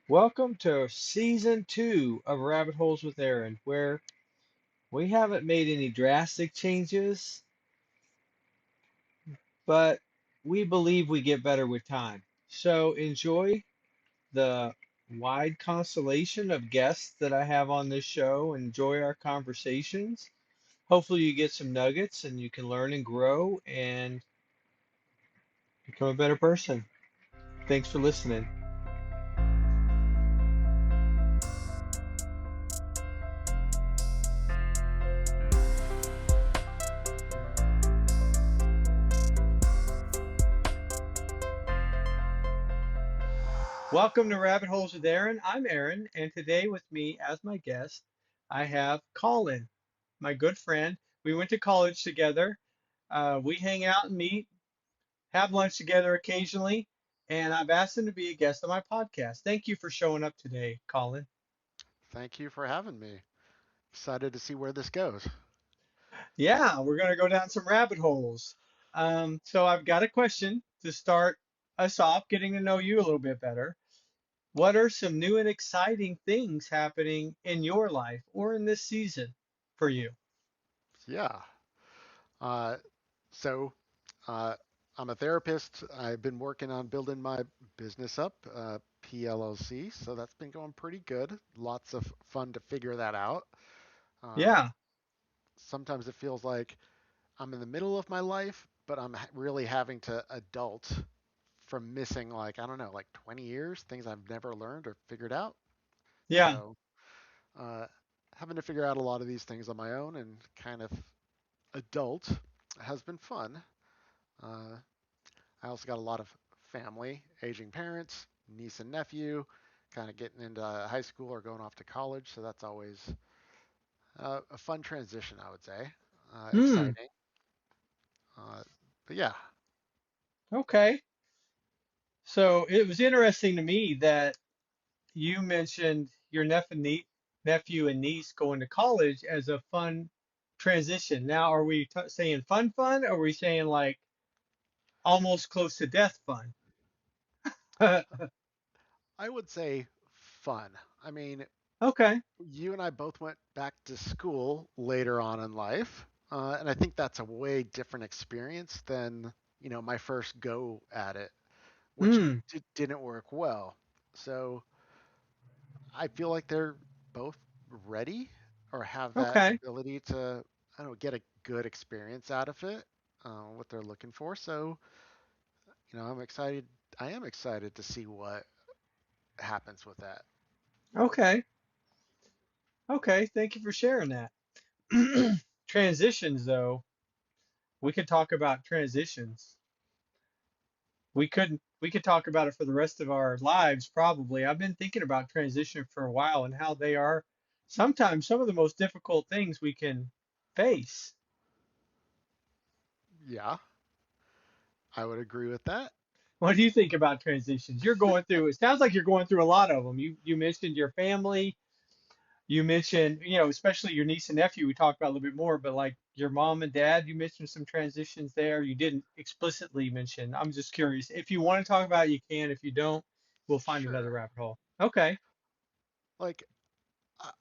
Welcome to season 2 of Rabbit Holes with Aaron, where we haven't made any drastic changes, but we believe we get better with time. So enjoy the wide constellation of guests that I have on this show. Enjoy our conversations. Hopefully, you get some nuggets and you can learn and grow and become a better person. Thanks for listening. Welcome to Rabbit Holes with Aaron. I'm Aaron, and today with me as my guest, I have Colin, my good friend. We went to college together. We hang out and meet, have lunch together occasionally, and I've asked him to be a guest on my podcast. Thank you for showing up today, Colin. Thank you for having me. Excited to see where this goes. Yeah, we're going to go down some rabbit holes. So I've got a question to start us off, getting to know you a little bit better. What are some new and exciting things happening in your life or in this season for you? Yeah. Uh, so, uh, I'm a therapist. I've been working on building my business up, PLLC. So that's been going pretty good. Lots of fun to figure that out. Uh, Yeah, Sometimes it feels like I'm in the middle of my life, but I'm really having to adult from missing, like, I don't know, like 20 years, things I've never learned or figured out. yeah, So, uh, having to figure out a lot of these things on my own and kind of adult has been fun. Uh, I also got a lot of family, aging parents, niece and nephew, kind of getting into high school or going off to college. So that's always a fun transition, I would say. Hmm. Exciting. Uh, but yeah, Okay. So it was interesting to me that you mentioned your nephew and niece going to college as a fun transition. Now, are we saying fun fun, or are we saying like almost close to death fun? I would say fun. I mean, Okay. you and I both went back to school later on in life, and I think that's a way different experience than my first go at it, which Hmm. didn't work well. So I feel like they're both ready or have that Okay. ability to, I don't know, get a good experience out of it, what they're looking for. So, I'm excited. I am excited to see what happens with that. Okay. Okay. Thank you for sharing that. Transitions, though, we could talk about transitions. We could talk about it for the rest of our lives, probably. I've been thinking about transition for a while and how they are sometimes some of the most difficult things we can face. Yeah, I would agree with that. What do you think about transitions? You're going through, it sounds like you're going through a lot of them. You mentioned your family, you mentioned, especially your niece and nephew, we talked about a little bit more, but like your mom and dad, you mentioned some transitions there. You didn't explicitly mention. I'm just curious. If you want to talk about it, you can. If you don't, we'll find another Sure. rabbit hole. Okay. Like,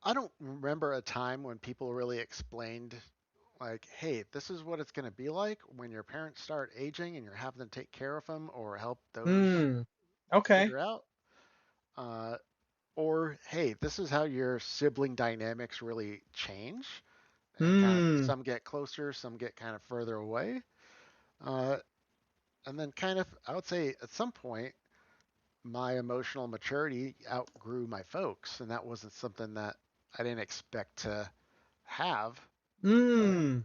I don't remember a time when people really explained, like, hey, this is what it's going to be like when your parents start aging and you're having to take care of them or help those Hmm. Okay. figure out. Uh, or, hey, this is how your sibling dynamics really change. And kind of Hmm. some get closer, some get kind of further away. Uh, and then, kind of, I would say at some point, my emotional maturity outgrew my folks. And that wasn't something that I didn't expect to have. But Hmm.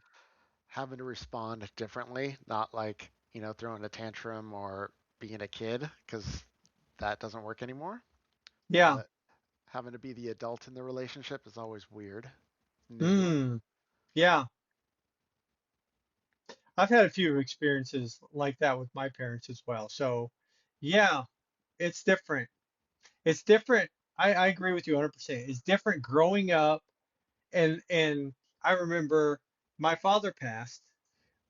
having to respond differently, not like, throwing a tantrum or being a kid, because that doesn't work anymore. Yeah. But having to be the adult in the relationship is always weird, new. Hmm. Yeah. I've had a few experiences like that with my parents as well. So, yeah, it's different. It's different. I agree with you 100%. It's different growing up and I remember my father passed,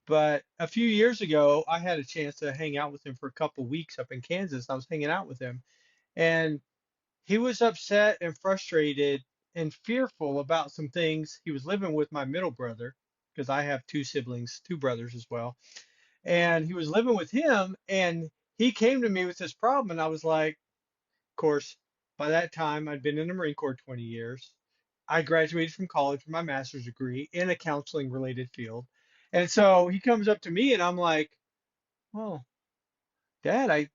but a few years ago I had a chance to hang out with him for a couple weeks up in Kansas. I was hanging out with him and he was upset and frustrated and fearful about some things. He was living with my middle brother because I have two siblings, two brothers as well. And he was living with him and he came to me with this problem. And I was like, of course, by that time, I'd been in the Marine Corps 20 years. I graduated from college with my master's degree in a counseling related field. And so he comes up to me and I'm like, well, Dad, I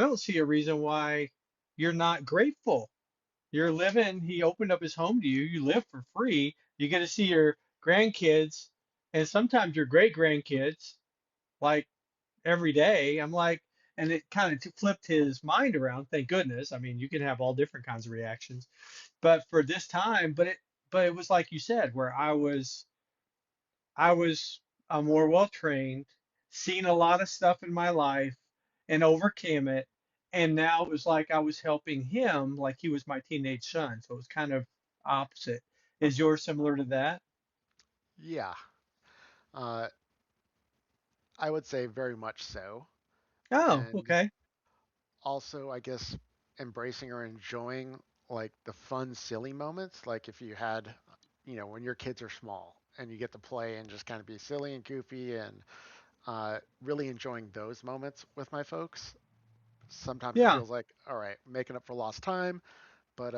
don't see a reason why you're not grateful. You're living, he opened up his home to you. You live for free. You get to see your grandkids and sometimes your great grandkids like every day. I'm like, and it kind of flipped his mind around. Thank goodness. I mean, you can have all different kinds of reactions, but for this time, but it was like you said, where I was more well trained, seen a lot of stuff in my life and overcame it. And now it was like I was helping him like he was my teenage son. So it was kind of opposite. Is yours similar to that? Yeah, uh, I would say very much so. Oh, And okay. also, I guess, embracing or enjoying like the fun, silly moments. Like if you had, when your kids are small and you get to play and just kind of be silly and goofy and really enjoying those moments with my folks. Sometimes it Yeah. feels like, all right, making up for lost time, but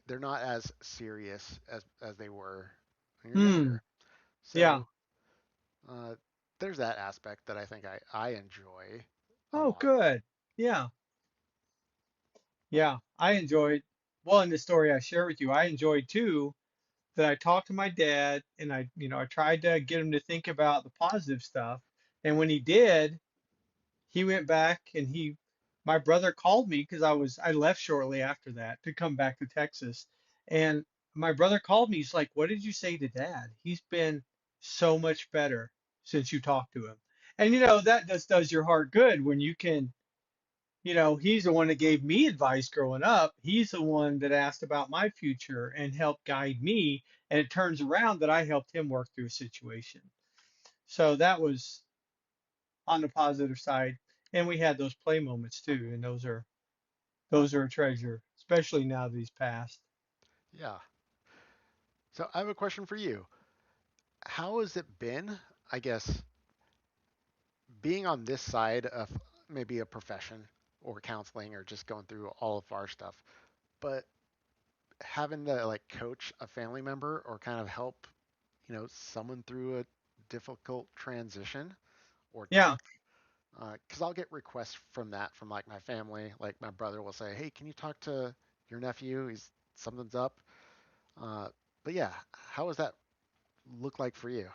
they're not as serious as they were when you're Hmm. younger. Yeah. So uh, there's that aspect that I think I enjoy a Oh, lot. good. Yeah. Yeah. I enjoyed, well, in the story I share with you, I enjoyed too that I talked to my dad and I tried to get him to think about the positive stuff. And when he did, he went back and my brother called me because I left shortly after that to come back to Texas. And my brother called me. He's like, "What did you say to Dad? He's been so much better since you talked to him." And that just does your heart good when you can, he's the one that gave me advice growing up. He's the one that asked about my future and helped guide me. And it turns around that I helped him work through a situation. So that was on the positive side. And we had those play moments too, and those are a treasure, especially now that he's passed. Yeah. So I have a question for you. How has it been, I guess, being on this side of maybe a profession or counseling or just going through all of our stuff, but having to like coach a family member or kind of help, someone through a difficult transition or Yeah. talk? Because I'll get requests from that from like my family. Like my brother will say, "Hey, can you talk to your nephew? He's something's up." Uh, but yeah, how does that look like for you?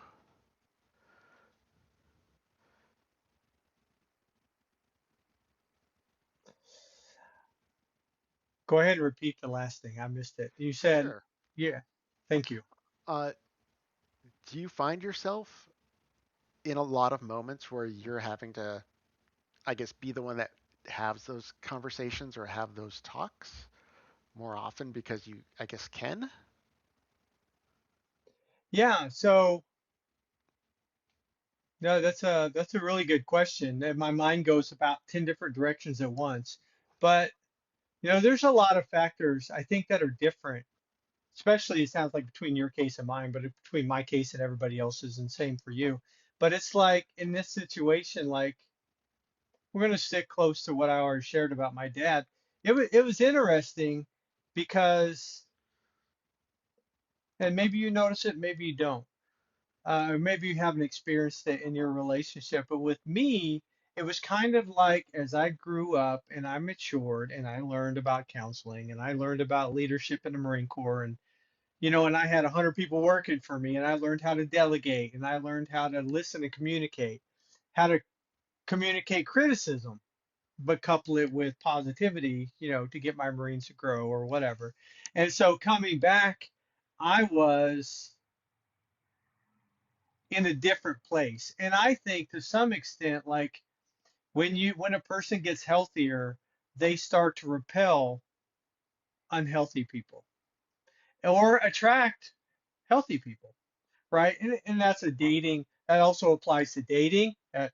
Go ahead and repeat the last thing. I missed it. You said, Sure. yeah. Thank you. Uh, do you find yourself in a lot of moments where you're having to, I guess, be the one that has those conversations or have those talks more often because you, I guess, can? Yeah. So no, that's a really good question. And my mind goes about 10 different directions at once. But there's a lot of factors I think that are different, especially it sounds like between your case and mine, but between my case and everybody else's, and same for you. But it's like in this situation, like we're going to stick close to what I already shared about my dad. It was interesting because, and maybe you notice it, maybe you don't, or maybe you haven't experienced it in your relationship. But with me, it was kind of like as I grew up and I matured and I learned about counseling and I learned about leadership in the Marine Corps and I had 100 people working for me and I learned how to delegate and I learned how to listen and communicate, how to communicate criticism but couple it with positivity, to get my Marines to grow or whatever. And so coming back, I was in a different place. And I think to some extent, like when a person gets healthier, they start to repel unhealthy people or attract healthy people, right? And that's that also applies to dating at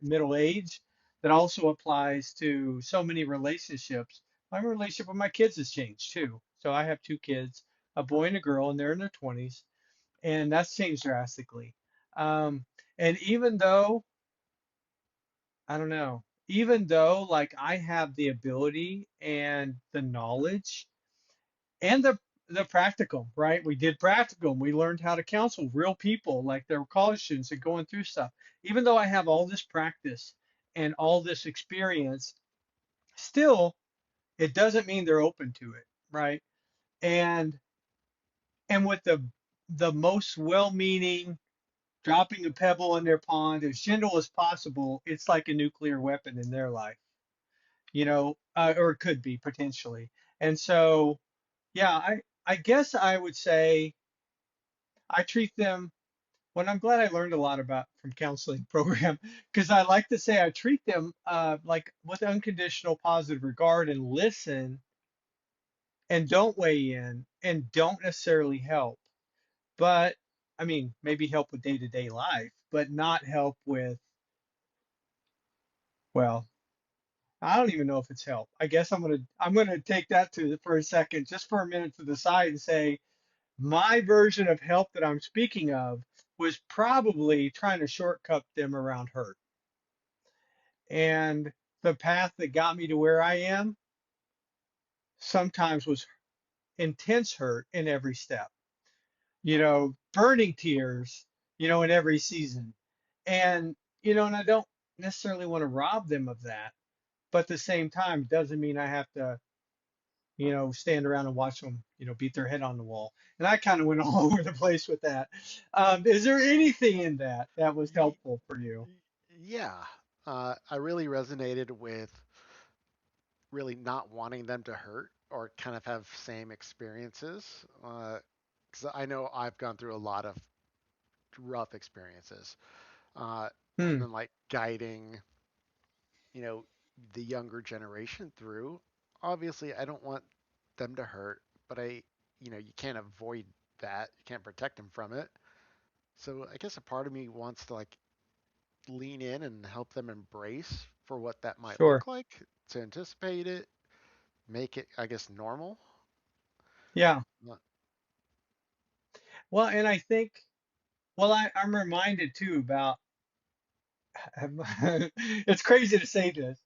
middle age. that also applies to so many relationships. My relationship with my kids has changed too. So I have two kids, a boy and a girl, and they're in their 20s, and that's changed drastically. Um, and even though, I don't know, even though like I have the ability and the knowledge and the practical, right? We did practical. We learned how to counsel real people like they were college students and going through stuff. Even though I have all this practice and all this experience, still it doesn't mean they're open to it, right? And with the most well-meaning dropping a pebble in their pond as gentle as possible, it's like a nuclear weapon in their life, or it could be potentially. And so, yeah, I guess I would say I treat them. Well, I'm glad I learned a lot about from counseling program because I like to say I treat them like with unconditional positive regard and listen and don't weigh in and don't necessarily help. But I mean, maybe help with day-to-day life, but not help with, well, I don't even know if it's help. I guess I'm gonna take that to for a second, just for a minute to the side and say my version of help that I'm speaking of was probably trying to shortcut them around hurt. And the path that got me to where I am sometimes was intense hurt in every step, burning tears, in every season. And, and I don't necessarily want to rob them of that. But at the same time, it doesn't mean I have to, stand around and watch them, beat their head on the wall. And I kind of went all over the place with that. Is there anything in that that was Y- helpful for you? Yeah, I really resonated with really not wanting them to hurt or kind of have same experiences. Because I know I've gone through a lot of rough experiences, and Hmm, then like guiding, you know, the younger generation through. Obviously, I don't want them to hurt, but you can't avoid that. You can't protect them from it. So I guess a part of me wants to like lean in and help them embrace for what that might sure. look like, to anticipate it, make it, I guess, normal. Yeah. Uh, Well, and I think, well, I'm reminded too about, it's crazy to say this,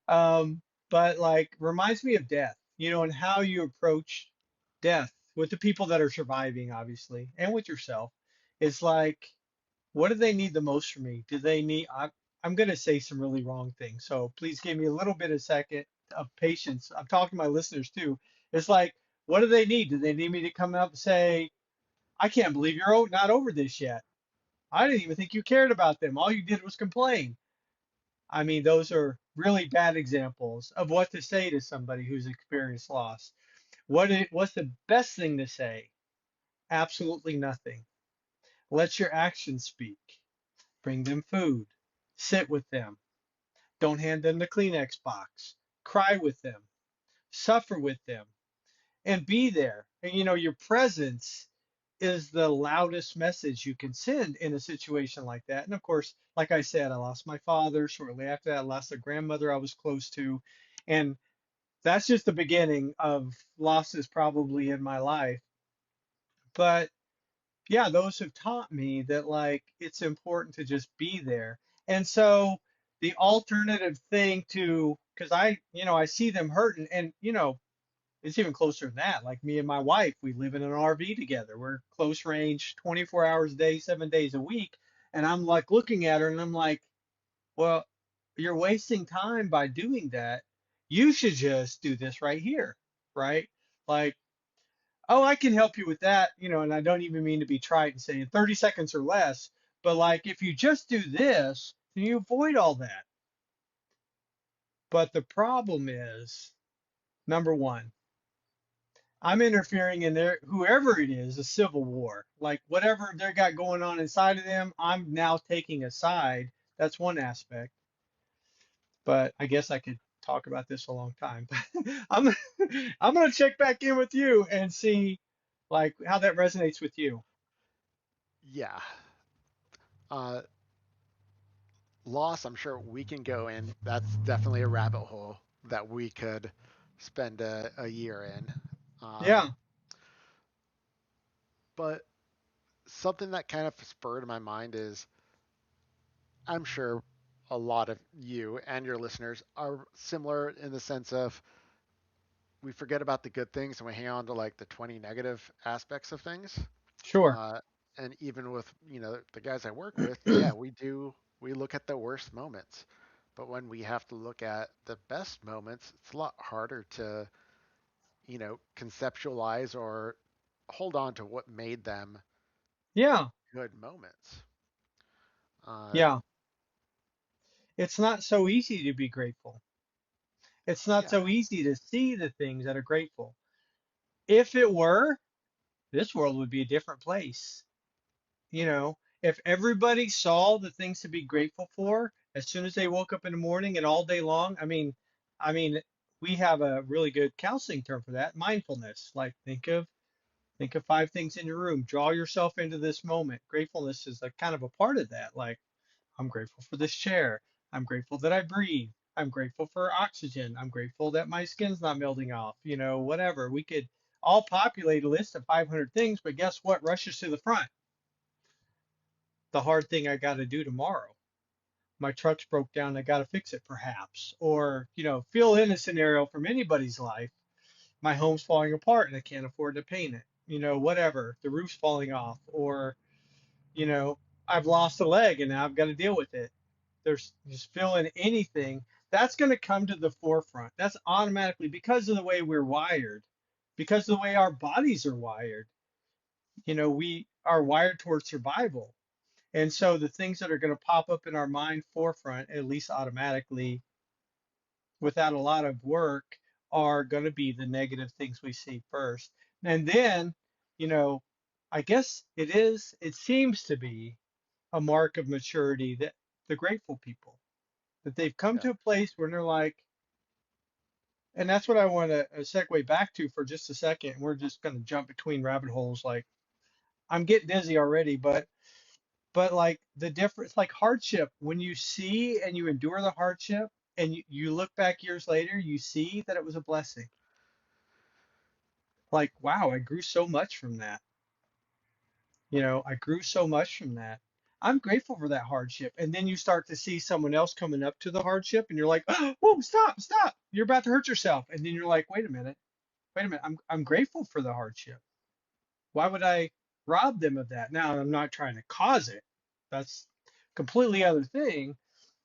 um, but like reminds me of death, and how you approach death with the people that are surviving, obviously, and with yourself. It's like, what do they need the most from me? Do they need, I'm going to say some really wrong things. So please give me a little bit of second of patience. I'm talking to my listeners too. It's like, what do they need? Do they need me to come up and say, I can't believe you're not over this yet? I didn't even think you cared about them. All you did was complain. I mean, those are really bad examples of what to say to somebody who's experienced loss. What's the best thing to say? Absolutely nothing. Let your actions speak. Bring them food. Sit with them. Don't hand them the Kleenex box. Cry with them. Suffer with them. And be there. And your presence is the loudest message you can send in a situation like that. And of course, like I said, I lost my father shortly after that. I lost a grandmother I was close to. And that's just the beginning of losses probably in my life. But yeah, those have taught me that like it's important to just be there. And so the alternative thing to, because I see them hurting, and it's even closer than that. Like me and my wife, we live in an RV together. We're close range, 24 hours a day, 7 days a week. And I'm like looking at her and I'm like, well, you're wasting time by doing that. You should just do this right here, right? Like, oh, I can help you with that, and I don't even mean to be trite and say in 30 seconds or less, but like if you just do this, then you avoid all that. But the problem is, number one, I'm interfering in their, whoever it is, a civil war. Like whatever they got going on inside of them, I'm now taking a side. That's one aspect. But I guess I could talk about this a long time. I'm I'm gonna check back in with you and see like how that resonates with you. yeah. Uh, Loss, I'm sure we can go in. That's definitely a rabbit hole that we could spend a year in. Yeah, But something that kind of spurred my mind is I'm sure a lot of you and your listeners are similar in the sense of we forget about the good things and we hang on to like the 20 negative aspects of things. sure. Uh, and even with, the guys I work with, yeah, we look at the worst moments. But when we have to look at the best moments, it's a lot harder to, conceptualize or hold on to what made them Yeah, good moments. Uh, yeah. It's not so easy to be grateful. It's not yeah, so easy to see the things that are grateful. If it were, this world would be a different place. You know, if everybody saw the things to be grateful for as soon as they woke up in the morning and all day long, I mean, we have a really good counseling term for that, mindfulness. Like think of five things in your room, draw yourself into this moment. Gratefulness is like kind of a part of that. Like I'm grateful for this chair. I'm grateful that I breathe. I'm grateful for oxygen. I'm grateful that my skin's not melting off. Whatever. We could all populate a list of 500 things, but guess what rushes to the front? The hard thing I got to do tomorrow. My truck's broke down. I got to fix it perhaps. Or, fill in a scenario from anybody's life. My home's falling apart and I can't afford to paint it. Whatever. The roof's falling off. Or, you know, I've lost a leg and now I've got to deal with it. There's just fill in anything. That's going to come to the forefront. That's automatically because of the way we're wired, because of the way our bodies are wired. We are wired towards survival. And so the things that are going to pop up in our mind forefront, at least automatically, without a lot of work, are going to be the negative things we see first. And then, you know, I guess it seems to be a mark of maturity that the grateful people, that they've come yeah, to a place where they're like, and that's what I want to segue back to for just a second. We're just going to jump between rabbit holes. Like I'm getting dizzy already, but like the difference, like hardship, when you see and you endure the hardship and you look back years later, you see that it was a blessing. Like, wow, I grew so much from that. I grew so much from that. I'm grateful for that hardship. And then you start to see someone else coming up to the hardship and you're like, oh, whoa, stop, stop. You're about to hurt yourself. And then you're like, wait a minute. I'm grateful for the hardship. Why would I rob them of that? Now, I'm not trying to cause it. That's completely other thing.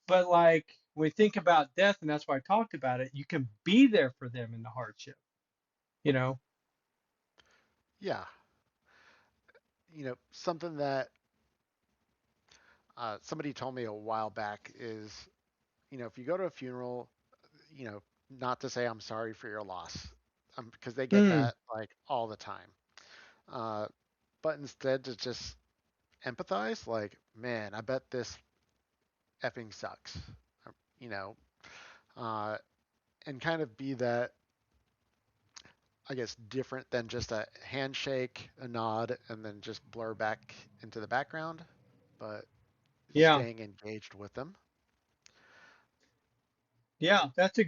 But like when we think about death, and that's why I talked about it, you can be there for them in the hardship, you know? yeah. Something that somebody told me a while back is, if you go to a funeral, you know, not to say I'm sorry for your loss, because they get Mm, that like all the time. Uh, but instead to just empathize, like, man, I bet this effing sucks, you know, uh, and kind of be that, I guess, different than just a handshake, a nod, and then just blur back into the background, but yeah, staying engaged with them. yeah, that's a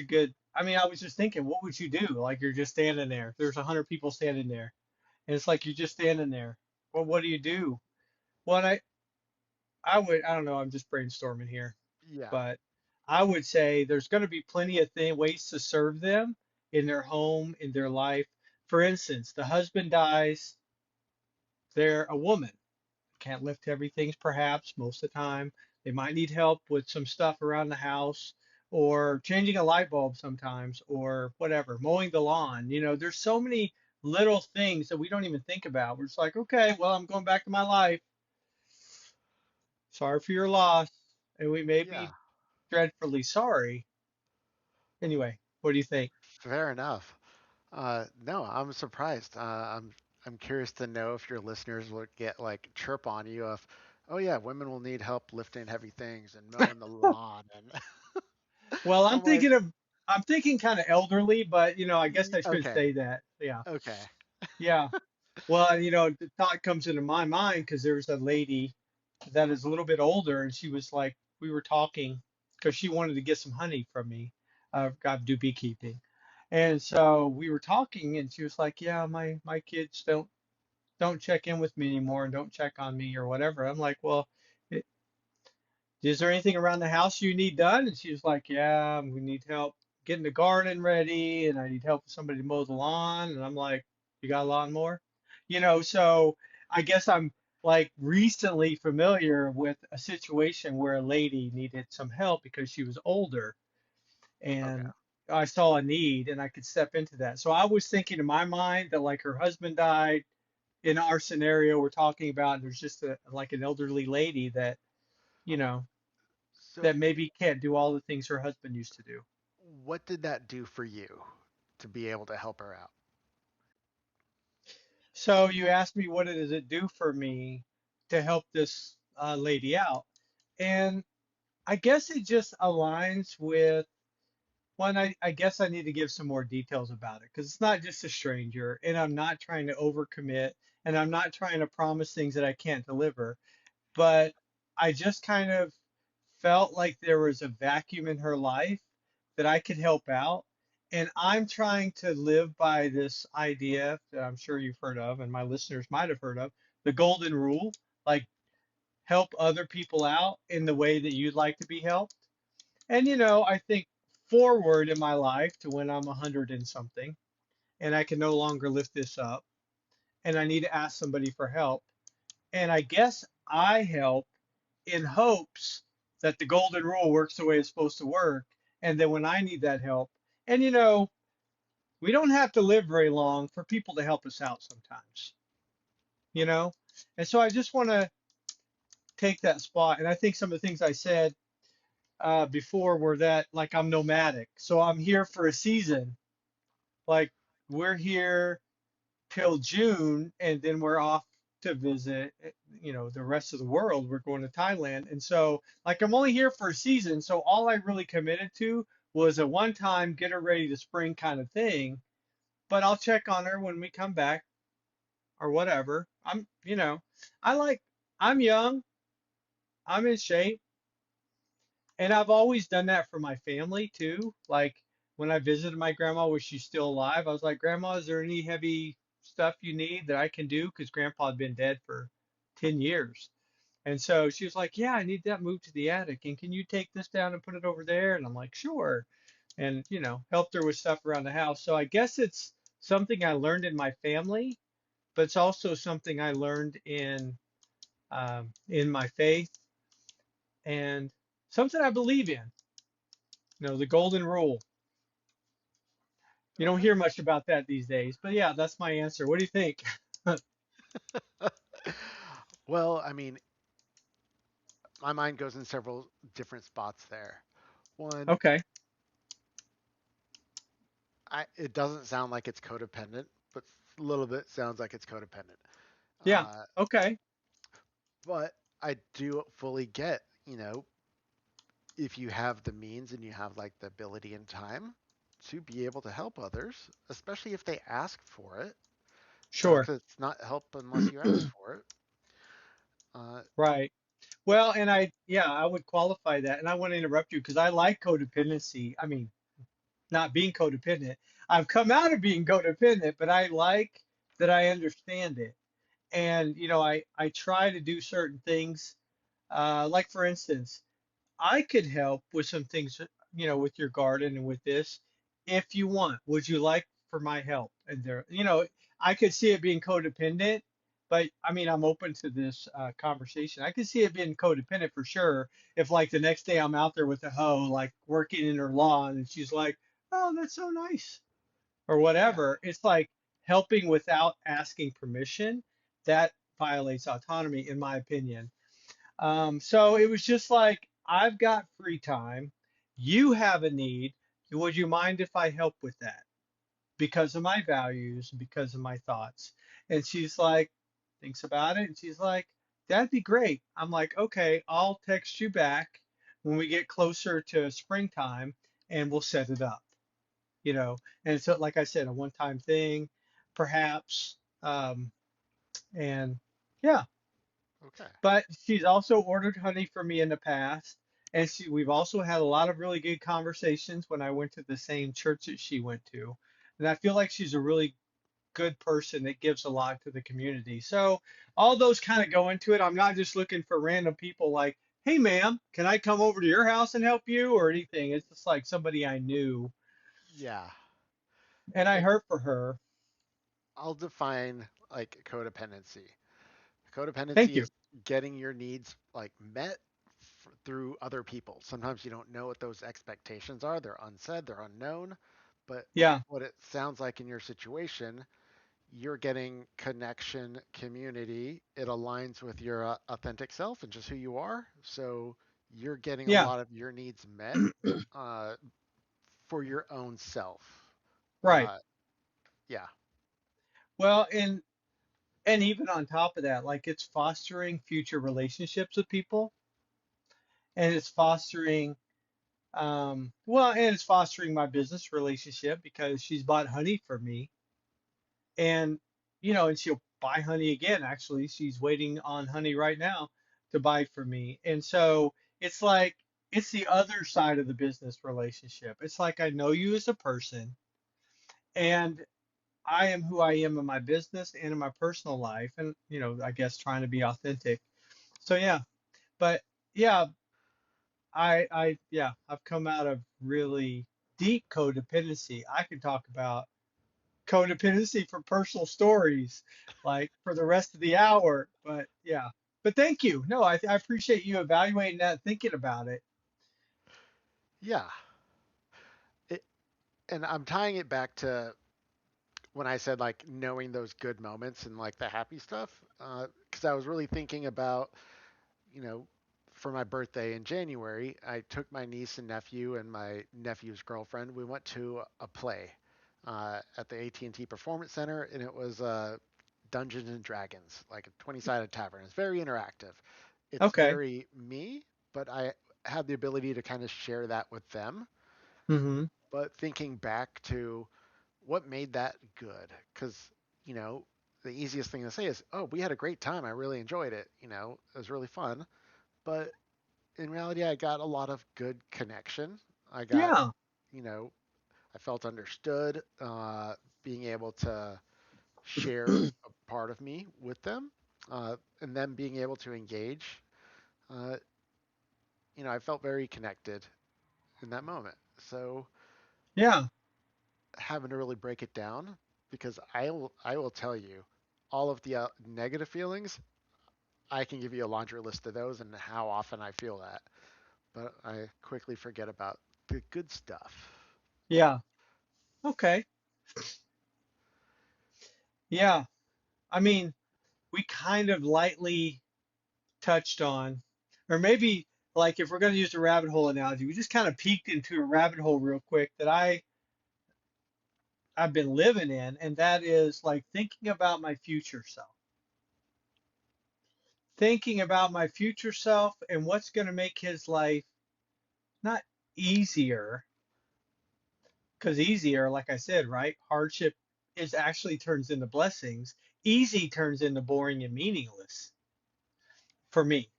good, I mean, I was just thinking, what would you do? Like you're just standing there. There's 100 people standing there. And it's like you're just standing there. Well, what do you do? Well, I don't know, I'm just brainstorming here, Yeah, but I would say there's going to be plenty of ways to serve them in their home, in their life. For instance, the husband dies, they're a woman, can't lift heavy things perhaps most of the time. They might need help with some stuff around the house or changing a light bulb sometimes or whatever, mowing the lawn. There's so many little things that we don't even think about. We're just like, okay, well, I'm going back to my life. Sorry for your loss. And we may yeah, be dreadfully sorry. Anyway, what do you think? fair enough. No, I'm surprised. I'm curious to know if your listeners would get like chirp on you of, oh yeah, women will need help lifting heavy things and mowing the lawn, and Well, I'm like, I'm thinking kind of elderly, but I guess I should okay, say that. Yeah. okay, Yeah. Well, the thought comes into my mind because there was a lady. that is a little bit older, and she was like, we were talking because she wanted to get some honey from me. I do beekeeping, and so we were talking, and she was like, yeah, my kids don't check in with me anymore and don't check on me or whatever. I'm like, well, i- is there anything around the house you need done? And she was like, yeah, we need help getting the garden ready, and I need help with somebody to mow the lawn. And I'm like, you got a lawnmower? So I guess I'm like recently familiar with a situation where a lady needed some help because she was older Okay. and I saw a need and I could step into that. So I was thinking in my mind that like her husband died in our scenario we're talking about, there's just like an elderly lady that, you know, So, that maybe can't do all the things her husband used to do. what did that do for you to be able to help her out? So you asked me what does it do for me to help this lady out, and I guess it just aligns with one. I guess I need to give some more details about it because it's not just a stranger, and I'm not trying to overcommit, and I'm not trying to promise things that I can't deliver. But I just kind of felt like there was a vacuum in her life that I could help out. And I'm trying to live by this idea that I'm sure you've heard of, and my listeners might have heard of, the golden rule, like help other people out in the way that you'd like to be helped. And, I think forward in my life to when I'm 100 and something, and I can no longer lift this up, and I need to ask somebody for help. And I guess I help in hopes that the golden rule works the way it's supposed to work. And then when I need that help, and we don't have to live very long for people to help us out sometimes, you know? And so I just want to take that spot. And I think some of the things I said before were that like I'm nomadic. So I'm here for a season. Like we're here till June, and then we're off to visit, the rest of the world. We're going to Thailand. And so, like, I'm only here for a season. So, all I really committed to was a one time get her ready to spring kind of thing. But I'll check on her when we come back or whatever. I like, I'm young, I'm in shape. And I've always done that for my family too. Like when I visited my grandma, was she still alive? I was like, Grandma, is there any heavy stuff you need that I can do? Because Grandpa had been dead for 10 years. And so she was like, yeah, I need that moved to the attic. And can you take this down and put it over there? And I'm like, sure. And, helped her with stuff around the house. So I guess it's something I learned in my family, but it's also something I learned in my faith and something I believe in. The golden rule. You don't Okay. hear much about that these days, but yeah, that's my answer. What do you think? Well, I mean, my mind goes in several different spots there. One, Okay. it doesn't sound like it's codependent, but a little bit sounds like it's codependent. Yeah. Uh, Okay. but I do fully get, if you have the means and you have like the ability and time to be able to help others, especially if they ask for it, Sure. because it's not help unless you ask for it. Uh, Right. Well, and yeah, I would qualify that. And I want to interrupt you because I like codependency. I mean, not being codependent. I've come out of being codependent, but I like that I understand it. And, I try to do certain things. Like, for instance, I could help with some things, with your garden and with this, if you want. Would you like for my help? And I could see it being codependent, but I mean, I'm open to this conversation. I could see it being codependent for sure. If like the next day I'm out there with a hoe, like working in her lawn, and she's like, "Oh, that's so nice," or yeah. whatever. It's like helping without asking permission. That violates autonomy, in my opinion. So it was just like, I've got free time. You have a need. Would you mind if I help with that? Because of my values, because of my thoughts. And she's like, thinks about it. And she's like, that'd be great. I'm like, okay, I'll text you back when we get closer to springtime and we'll set it up, you know. And so, like I said, a one time thing, perhaps. And yeah, Okay. But she's also ordered honey for me in the past. And we've also had a lot of really good conversations when I went to the same church that she went to. And I feel like she's a really good person that gives a lot to the community. So all those kind of go into it. I'm not just looking for random people like, hey, ma'am, can I come over to your house and help you or anything? It's just like somebody I knew Yeah. and I And hurt for her. I'll define like codependency. Thank Codependency you. is getting your needs like met through other people. Sometimes you don't know what those expectations are. They're unsaid, they're unknown. But Yeah. what it sounds like in your situation, you're getting connection, community. It aligns with your authentic self and just who you are. So you're getting a Yeah. lot of your needs met uh, for your own self. Right. Uh, yeah, Well, and even on top of that, like it's fostering future relationships with people and it's fostering well, and it's fostering my business relationship because she's bought honey for me and and she'll buy honey again. Actually, she's waiting on honey right now to buy for me. And so it's like it's the other side of the business relationship. It's like I know you as a person and I am who I am in my business and in my personal life and I guess trying to be authentic. So yeah, but yeah, I've come out of really deep codependency. I could talk about codependency for personal stories like for the rest of the hour, but yeah. But thank you. No, I appreciate you evaluating that, thinking about it. yeah. It, and I'm tying it back to when I said like knowing those good moments and like the happy stuff, because I was really thinking about, you know, for my birthday in January, I took my niece and nephew and my nephew's girlfriend. We went to a play at the AT&T Performance Center, and it was Dungeons and Dragons, like a 20-sided tavern. It's very interactive. It's Okay. very me, but I had the ability to kind of share that with them. Mm-hmm. But thinking back to what made that good, because you know the easiest thing to say is, "Oh, we had a great time. I really enjoyed it. It was really fun." But in reality, I got a lot of good connection. I got, Yeah. you know, I felt understood, being able to share a part of me with them, and them being able to engage. Uh, I felt very connected in that moment. So Yeah. having to really break it down, because I will tell you all of the negative feelings. I can give you a laundry list of those and how often I feel that, but I quickly forget about the good stuff. Yeah. Okay. Yeah. I mean, we kind of lightly touched on, or maybe like if we're going to use the rabbit hole analogy, we just kind of peeked into a rabbit hole real quick that I've been living in, and that is like thinking about my future self, thinking about my future self and what's going to make his life not easier, because easier, like I said, right? Hardship is actually turns into blessings. Easy turns into boring and meaningless for me.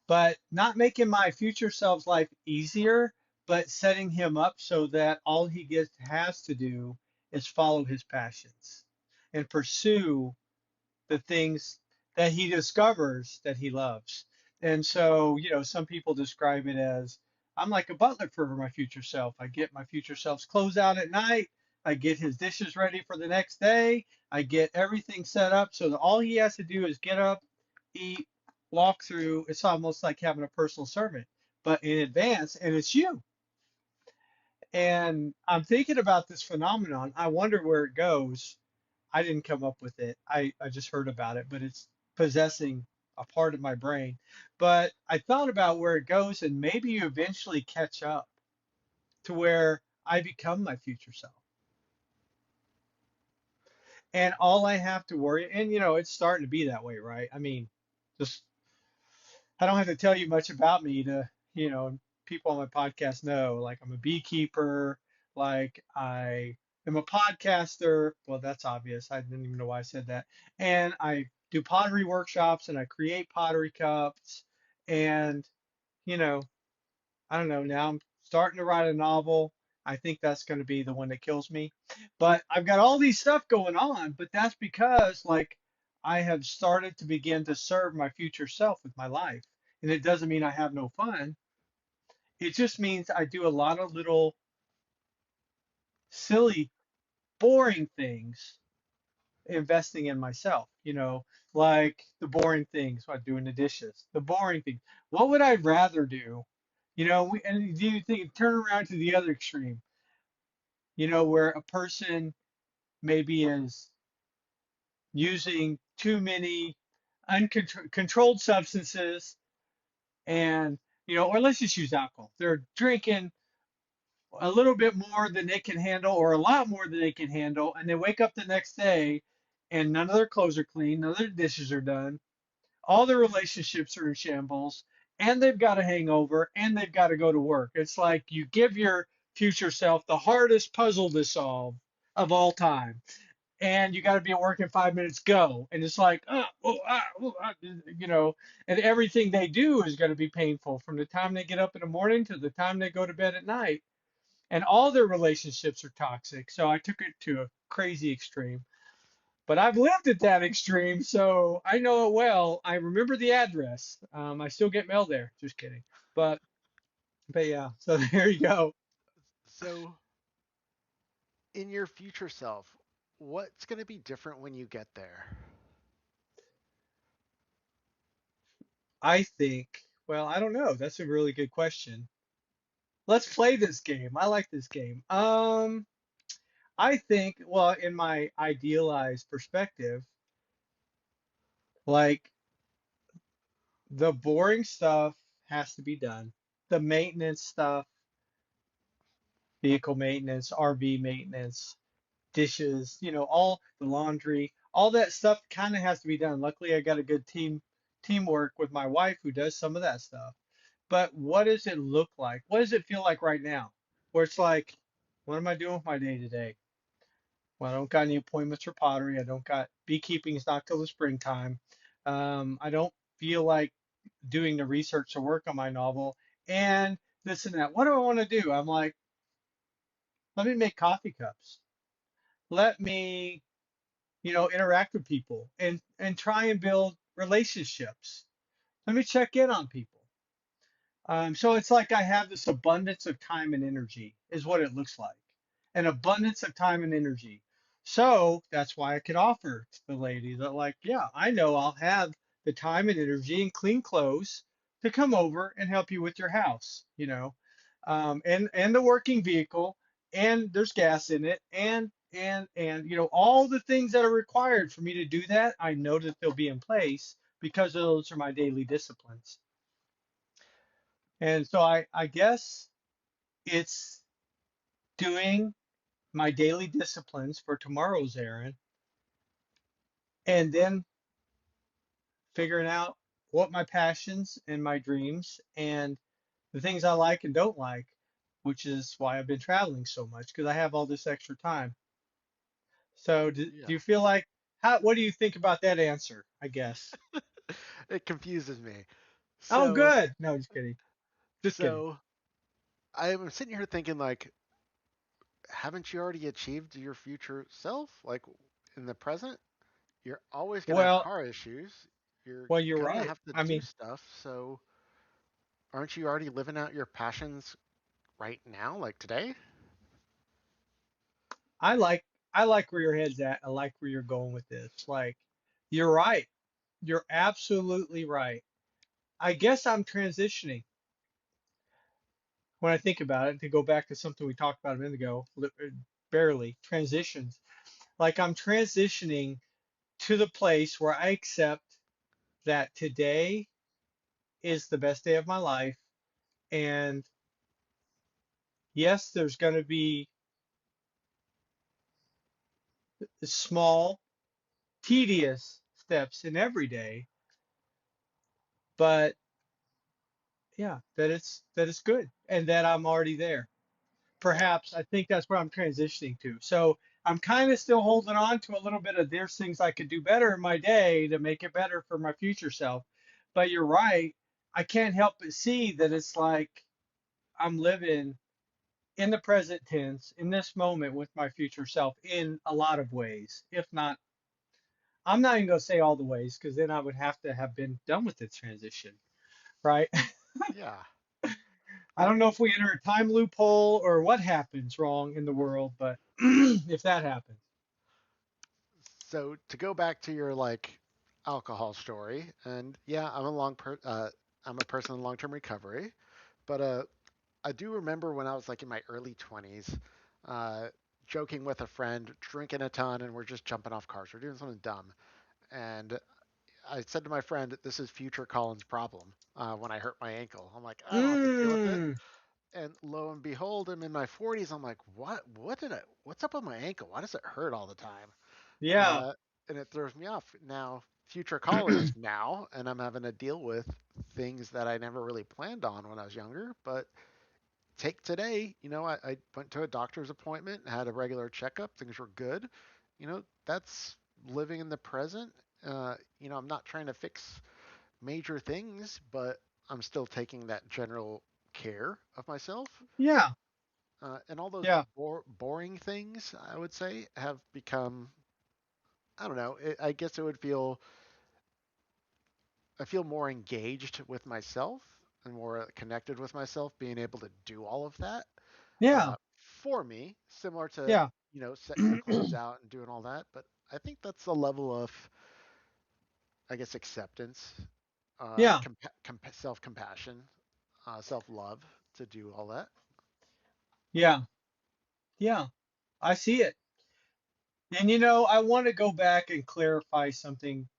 But not making my future self's life easier, but setting him up so that all he has to do is follow his passions and pursue the things that he discovers that he loves. And so, some people describe it as I'm like a butler for my future self. I get my future self's clothes out at night. I get his dishes ready for the next day. I get everything set up so that all he has to do is get up, eat, walk through. It's almost like having a personal servant, but in advance, and it's you. And I'm thinking about this phenomenon. I wonder where it goes. I didn't come up with it. I just heard about it, but it's possessing a part of my brain. But I thought about where it goes, and maybe you eventually catch up to where I become my future self. And all I have to worry, and it's starting to be that way, right? I mean, just I don't have to tell you much about me to, people on my podcast know, like I'm a beekeeper, like I am a podcaster. Well, that's obvious. I didn't even know why I said that. And I do pottery workshops and I create pottery cups. And, you know, I don't know. Now I'm starting to write a novel. I think that's going to be the one that kills me. But I've got all these stuff going on, but that's because like I have started to begin to serve my future self with my life. And it doesn't mean I have no fun. It just means I do a lot of little silly, boring things investing in myself, like the boring things, like doing the dishes, the boring things. What would I rather do? And do you think turn around to the other extreme, where a person maybe is using too many uncontrolled substances and, or let's just use alcohol. They're drinking a little bit more than they can handle or a lot more than they can handle, and they wake up the next day and none of their clothes are clean, none of their dishes are done, all their relationships are in shambles, and they've got a hangover, and they've got to go to work. It's like you give your future self the hardest puzzle to solve of all time. And you got to be at work in 5 minutes, go. And it's like, and everything they do is going to be painful from the time they get up in the morning to the time they go to bed at night. And all their relationships are toxic. So I took it to a crazy extreme. But I've lived at that extreme, so I know it well. I remember the address. I still get mail there. Just kidding. But but yeah. So there you go. So, in your future self, what's going to be different when you get there? I think. Well, I don't know. That's a really good question. Let's play this game. I like this game. I think. Well, in my idealized perspective, like the boring stuff has to be done. The maintenance stuff, vehicle maintenance, RV maintenance, dishes, all the laundry, all that stuff kind of has to be done. Luckily, I got a good teamwork with my wife who does some of that stuff. But what does it look like? What does it feel like right now? Where it's like, what am I doing with my day to day? Well, I don't got any appointments for pottery. I don't got beekeeping is not till the springtime. I don't feel like doing the research to work on my novel and this and that. What do I want to do? I'm like, let me make coffee cups. Let me interact with people and try and build relationships. Let me check in on people. So it's like I have this abundance of time and energy, is what it looks like. An abundance of time and energy. So that's why I could offer to the lady that, like, yeah, I know I'll have the time and energy and clean clothes to come over and help you with your house, and the working vehicle, and there's gas in it, and all the things that are required for me to do that. I know that they'll be in place because those are my daily disciplines. And so I guess it's doing my daily disciplines for tomorrow's errand and then figuring out what my passions and my dreams and the things I like and don't like, which is why I've been traveling so much because I have all this extra time. So do Yeah. you feel like what do you think about that answer, I guess? It confuses me. Oh, So, good. No, just kidding. Just kidding. so I'm sitting here thinking like, haven't you already achieved your future self? Like in the present, you're always gonna have Well, car issues. You're well, you're gonna right. have to I do mean, stuff. So, aren't you already living out your passions right now, like today? I like I like where your head's at. I like where you're going with this. Like, you're right. You're absolutely right. I guess I'm transitioning when I think about it, to go back to something we talked about a minute ago, barely transitions. Like I'm transitioning to the place where I accept that today is the best day of my life. And yes, there's going to be small, tedious steps in every day, but yeah, that it's good and that I'm already there. Perhaps I think that's where I'm transitioning to. So I'm kind of still holding on to a little bit of there's things I could do better in my day to make it better for my future self. But you're right. I can't help but see that it's like I'm living in the present tense in this moment with my future self in a lot of ways. If not, I'm not even going to say all the ways because then I would have to have been done with the transition, right? Yeah. I Well, don't know if we enter a time loophole or what happens wrong in the world, but if that happens. so to go back to your like alcohol story, and yeah, I'm a person in long-term recovery, but I do remember when I was like in my early 20s, uh, joking with a friend, drinking a ton, and we're just jumping off cars. We're doing something dumb. And I said to my friend, "This is future Colin's problem." When I hurt my ankle, I'm like, I don't have to deal with it. Mm, And lo and behold, I'm in my 40s. I'm like, what? What's up with my ankle? Why does it hurt all the time? yeah. Uh, and it throws me off. Now, future Colin is now, and I'm having to deal with things that I never really planned on when I was younger. But take today, I went to a doctor's appointment, had a regular checkup, things were good. That's living in the present. I'm not trying to fix major things, but I'm still taking that general care of myself. Yeah. And all those Yeah. boring things, I would say, have become, I don't know, I guess I feel more engaged with myself and more connected with myself, being able to do all of that Yeah. for me, similar to, Yeah. setting the clothes out and doing all that. But I think that's a level of, I guess, acceptance, Yeah. self compassion, self love to do all that. Yeah. Yeah. I see it. And I want to go back and clarify something.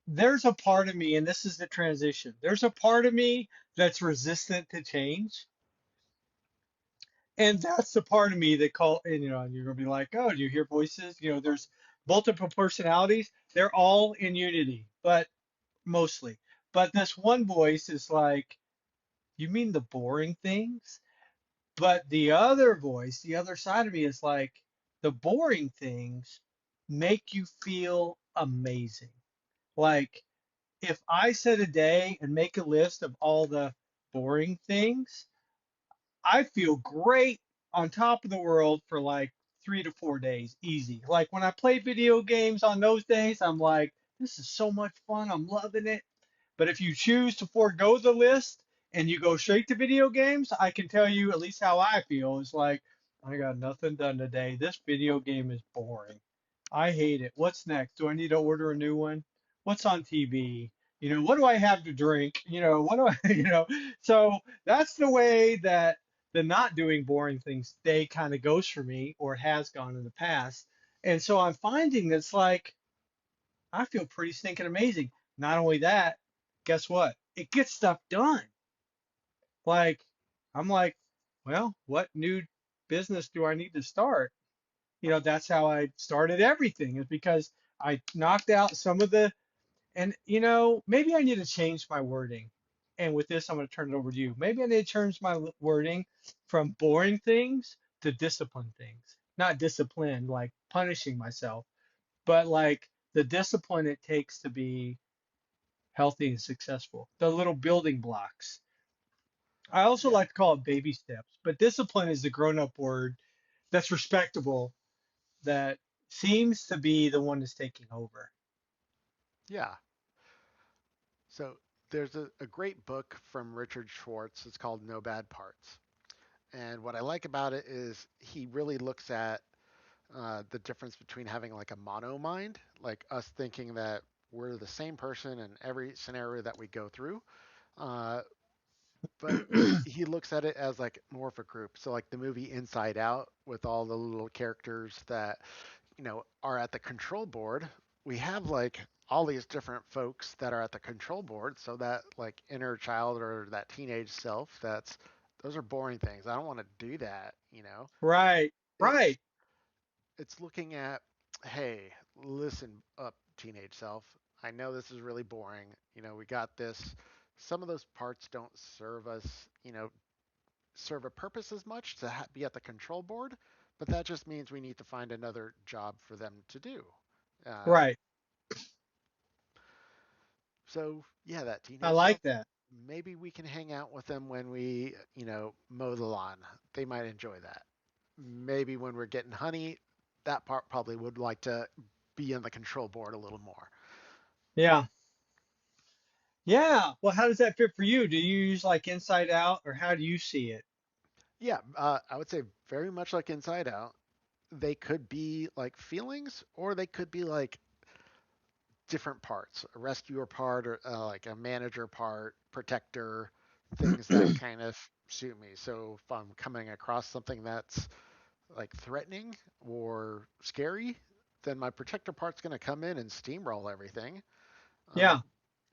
There's a part of me, and this is the transition. There's a part of me that's resistant to change. And that's the part of me that and you're gonna be like, oh, do you hear voices? There's multiple personalities. They're all in unity, but mostly. But this one voice is like, you mean the boring things? But the other voice, the other side of me is like, the boring things make you feel amazing. Like, if I set a day and make a list of all the boring things, I feel great on top of the world for like 3 to 4 days, easy. Like when I play video games on those days, I'm like, this is so much fun. I'm loving it. But if you choose to forego the list and you go straight to video games, I can tell you at least how I feel. It's like, I got nothing done today. This video game is boring. I hate it. What's next? Do I need to order a new one? What's on TV? What do I have to drink? What do I, so that's the way that the not doing boring things day kind of goes for me or has gone in the past. And so I'm finding that's like, I feel pretty stinking amazing. Not only that, guess what? It gets stuff done. Like, I'm like, well, what new business do I need to start? That's how I started everything, is because I knocked out some of the, and maybe I need to change my wording. And with this, I'm going to turn it over to you. Maybe I need to change my wording from boring things to discipline things. Not discipline, like punishing myself, but like the discipline it takes to be healthy and successful. The little building blocks. I also Yeah, like to call it baby steps, but discipline is the grown up word that's respectable, that seems to be the one that's taking over. yeah. So there's a great book from Richard Schwartz. It's called No Bad Parts. And what I like about it is he really looks at the difference between having like a mono mind, like us thinking that we're the same person in every scenario that we go through. Uh, but he looks at it as like more of a group. So like the movie Inside Out with all the little characters that are at the control board. We have like all these different folks that are at the control board. So that like inner child or that teenage self, those are boring things. I don't want to do that. Right, It's right, it's looking at, hey, listen up, teenage self. I know this is really boring. We got this. Some of those parts don't serve us, serve a purpose as much to be at the control board, but that just means we need to find another job for them to do. Uh, Right. so yeah, that I teenage self, like that. maybe we can hang out with them when we, mow the lawn. They might enjoy that. Maybe when we're getting honey, that part probably would like to be on the control board a little more. Yeah. Yeah. Well, how does that fit for you? Do you use like inside out or how do you see it? Yeah, I would say very much like Inside Out. They could be like feelings, or they could be like different parts, a rescuer part, or like a manager part, protector, things that kind of suit me. So if I'm coming across something that's like threatening or scary, then my protector part's going to come in and steamroll everything. Uh, Yeah.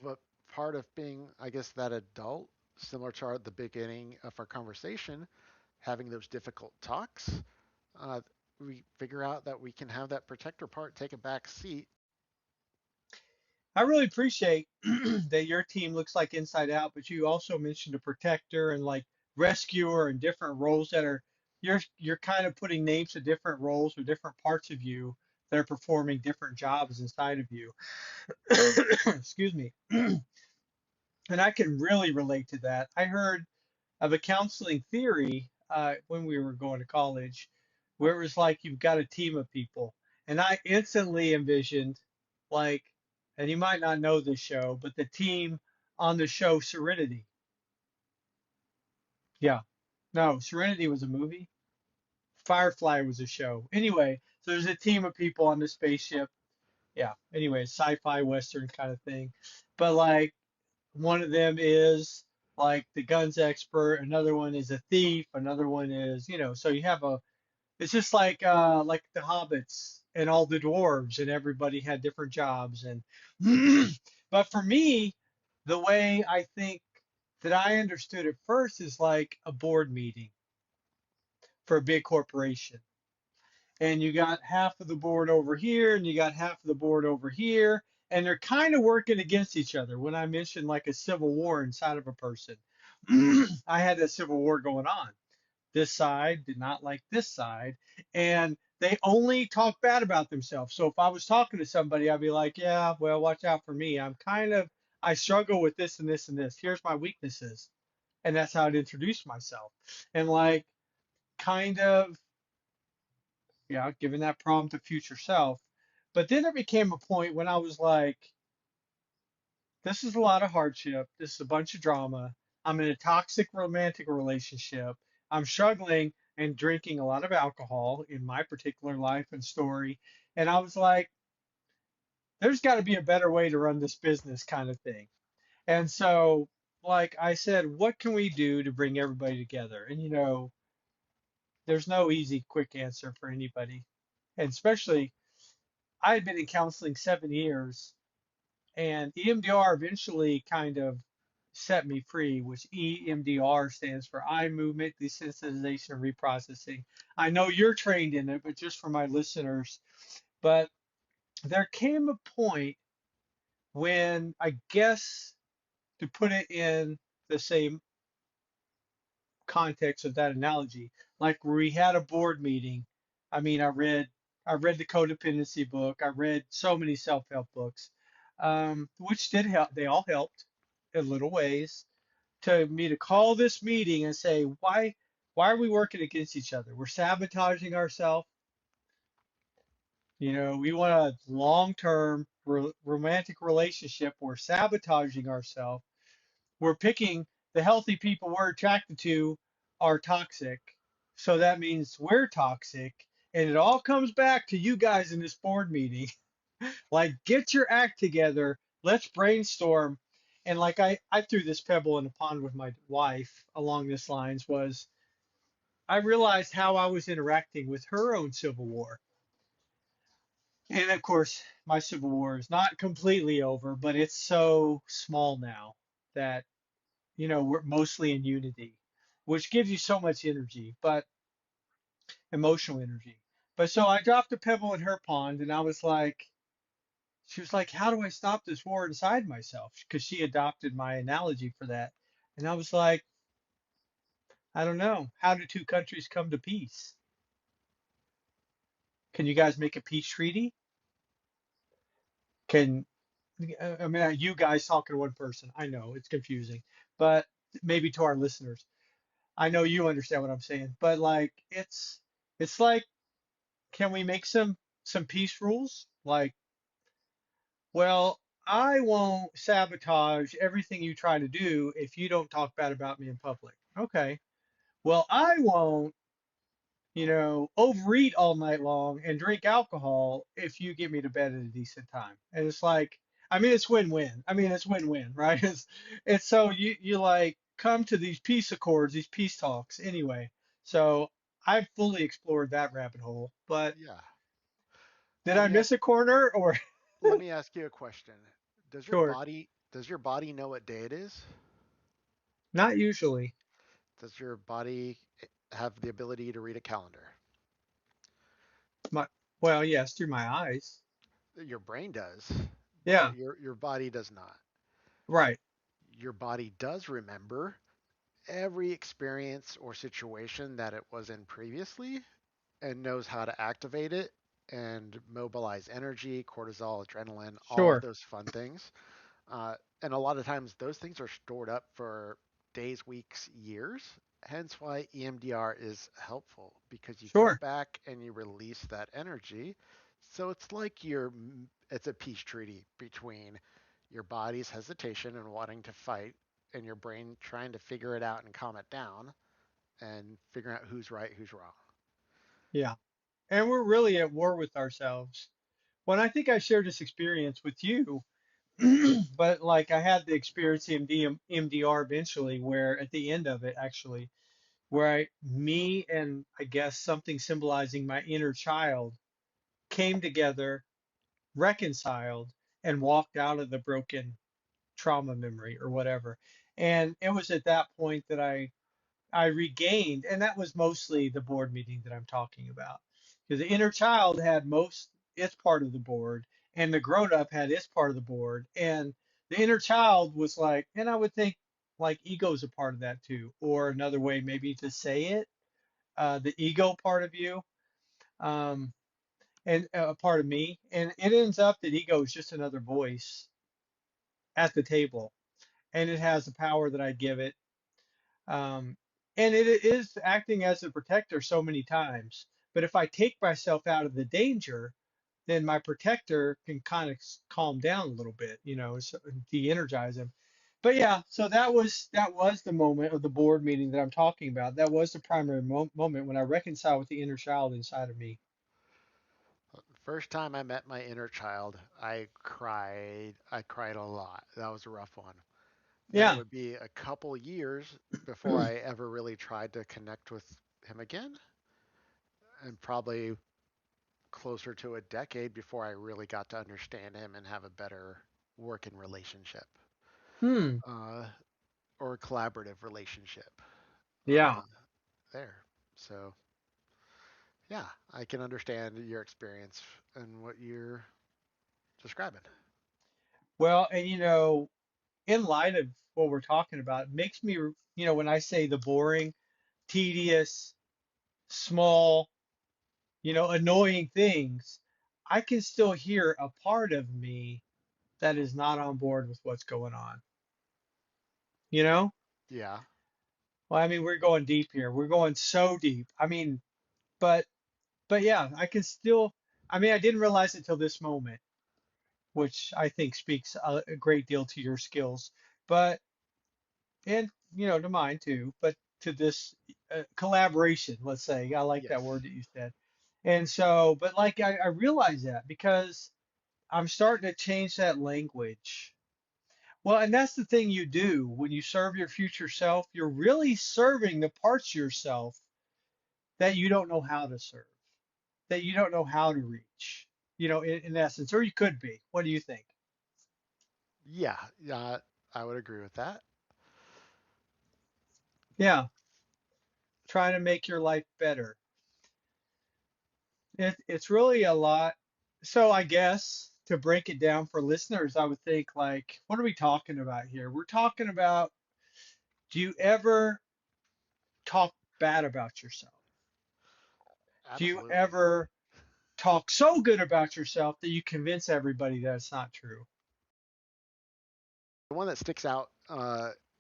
but part of being, I guess, that adult, similar to the beginning of our conversation, having those difficult talks, uh, we figure out that we can have that protector part take a back seat. I really appreciate that your team looks like inside out, but you also mentioned a protector and like rescuer and different roles that are you're kind of putting names to different roles or different parts of you that are performing different jobs inside of you. Excuse me. And I can really relate to that. I heard of a counseling theory when we were going to college where it was like you've got a team of people. And I instantly envisioned, like, and you might not know this show, but the team on the show Serenity. Yeah. No, Serenity was a movie. Firefly was a show. Anyway, so there's a team of people on the spaceship. Yeah. Anyway, sci-fi western kind of thing. But like one of them is like the guns expert, another one is a thief, another one is, so you have a it's just like the hobbits and all the dwarves and everybody had different jobs and but for me, the way I think that I understood it first is like a board meeting for a big corporation and you got half of the board over here and you got half of the board over here and they're kind of working against each other when I mentioned like a civil war inside of a person. I had a civil war going on. This side did not like this side and they only talk bad about themselves. So if I was talking to somebody, I'd be like, yeah, well, watch out for me. I struggle with this and this and this. Here's my weaknesses. And that's how I'd introduce myself. And like kind of yeah, giving that problem to future self. But then there became a point when I was like, this is a lot of hardship. This is a bunch of drama. I'm in a toxic romantic relationship. I'm struggling and drinking a lot of alcohol in my particular life and story. And I was like, there's got to be a better way to run this business kind of thing. And so, like I said, what can we do to bring everybody together? And, there's no easy, quick answer for anybody. And especially I had been in counseling 7 years, and EMDR eventually kind of set me free, which EMDR stands for eye movement desensitization and reprocessing. I know you're trained in it, but just for my listeners. But there came a point when I guess to put it in the same context of that analogy, like where we had a board meeting. I mean, I read the codependency book. I read so many self-help books, which did help. They all helped in little ways. To me to call this meeting and say, why are we working against each other? We're sabotaging ourselves. We want a long-term romantic relationship. We're sabotaging ourselves. We're picking the healthy people we're attracted to are toxic. So that means we're toxic. And it all comes back to you guys in this board meeting. Like, get your act together. Let's brainstorm. And like I threw this pebble in a pond with my wife along this lines was I realized how I was interacting with her own civil war. And of course, my civil war is not completely over, but it's so small now that we're mostly in unity, which gives you so much energy, but emotional energy. But so I dropped a pebble in her pond and she was like, how do I stop this war inside myself? Because she adopted my analogy for that. And I was like, I don't know. How do two countries come to peace? Can you guys make a peace treaty? Can I mean you guys talking to one person? I know it's confusing, but maybe to our listeners, I know you understand what I'm saying. But like it's like, can we make some peace rules? Like, well, I won't sabotage everything you try to do if you don't talk bad about me in public. Okay. Well, I won't, overeat all night long and drink alcohol if you get me to bed at a decent time. And it's like, I mean, it's win-win. I mean, it's win-win, right? It's so you like come to these peace accords, these peace talks anyway. So I've fully explored that rabbit hole, but Yeah. did Let I me ask miss a corner or let me ask you a question. sure? Does your body know what day it is? Not usually. Does your body have the ability to read a calendar? My, well, yes, through my eyes. Your brain does, but Yeah, your body does not. right. Your body does remember every experience or situation that it was in previously and knows how to activate it and mobilize energy, cortisol, adrenaline, all of Sure, those fun things. And a lot of times those things are stored up for days, weeks, years. Hence why EMDR is helpful because you go sure. back and you release that energy. So it's a peace treaty between your body's hesitation and wanting to fight and your brain trying to figure it out and calm it down and figuring out who's right, who's wrong. Yeah. And we're really at war with ourselves. When I think I shared this experience with you, but like I had the experience in MDR eventually, where at the end of it, actually, where me and I guess something symbolizing my inner child came together, reconciled, and walked out of the broken trauma memory or whatever. And it was at that point that I regained, and that was mostly the board meeting that I'm talking about. Because the inner child had most its part of the board, and the grown up had its part of the board. And the inner child was like, and I would think like ego is a part of that too, or another way maybe to say it, the ego part of you, um, and a part of me. And it ends up that ego is just another voice at the table, and it has the power that I give it. Um, and it is acting as a protector so many times. But if I take myself out of the danger, then my protector can kind of calm down a little bit, so de-energize him. But yeah, so that was the moment of the board meeting that I'm talking about. That was the primary moment when I reconciled with the inner child inside of me. First time I met my inner child, I cried. I cried a lot. That was a rough one. Then it Yeah. would be a couple years before I ever really tried to connect with him again, and probably closer to a decade before I really got to understand him and have a better working relationship Hmm. uh, or a collaborative relationship Yeah. uh, there. So, yeah, I can understand your experience and what you're describing. Well, and in light of what we're talking about, it makes me, when I say the boring, tedious, small, annoying things, I can still hear a part of me that is not on board with what's going on. You know? Yeah, Well, I mean, we're going deep here. We're going so deep. I mean, but yeah, I can still. I mean, I didn't realize it till this moment, which I think speaks a great deal to your skills, but and to mine too. But to this collaboration, let's say, I like that yes. word that you said. And so, but like I realize that because I'm starting to change that language. Well, and that's the thing you do when you serve your future self. You're really serving the parts of yourself that you don't know how to serve, that you don't know how to reach, in essence, or you could be. What do you think? Yeah, yeah, I would agree with that. Yeah, trying to make your life better. It's really a lot. So I guess to break it down for listeners, I would think like, what are we talking about here? We're talking about, do you ever talk bad about yourself? Do you Absolutely. ever talk so good about yourself that you convince everybody that it's not true. The one that sticks out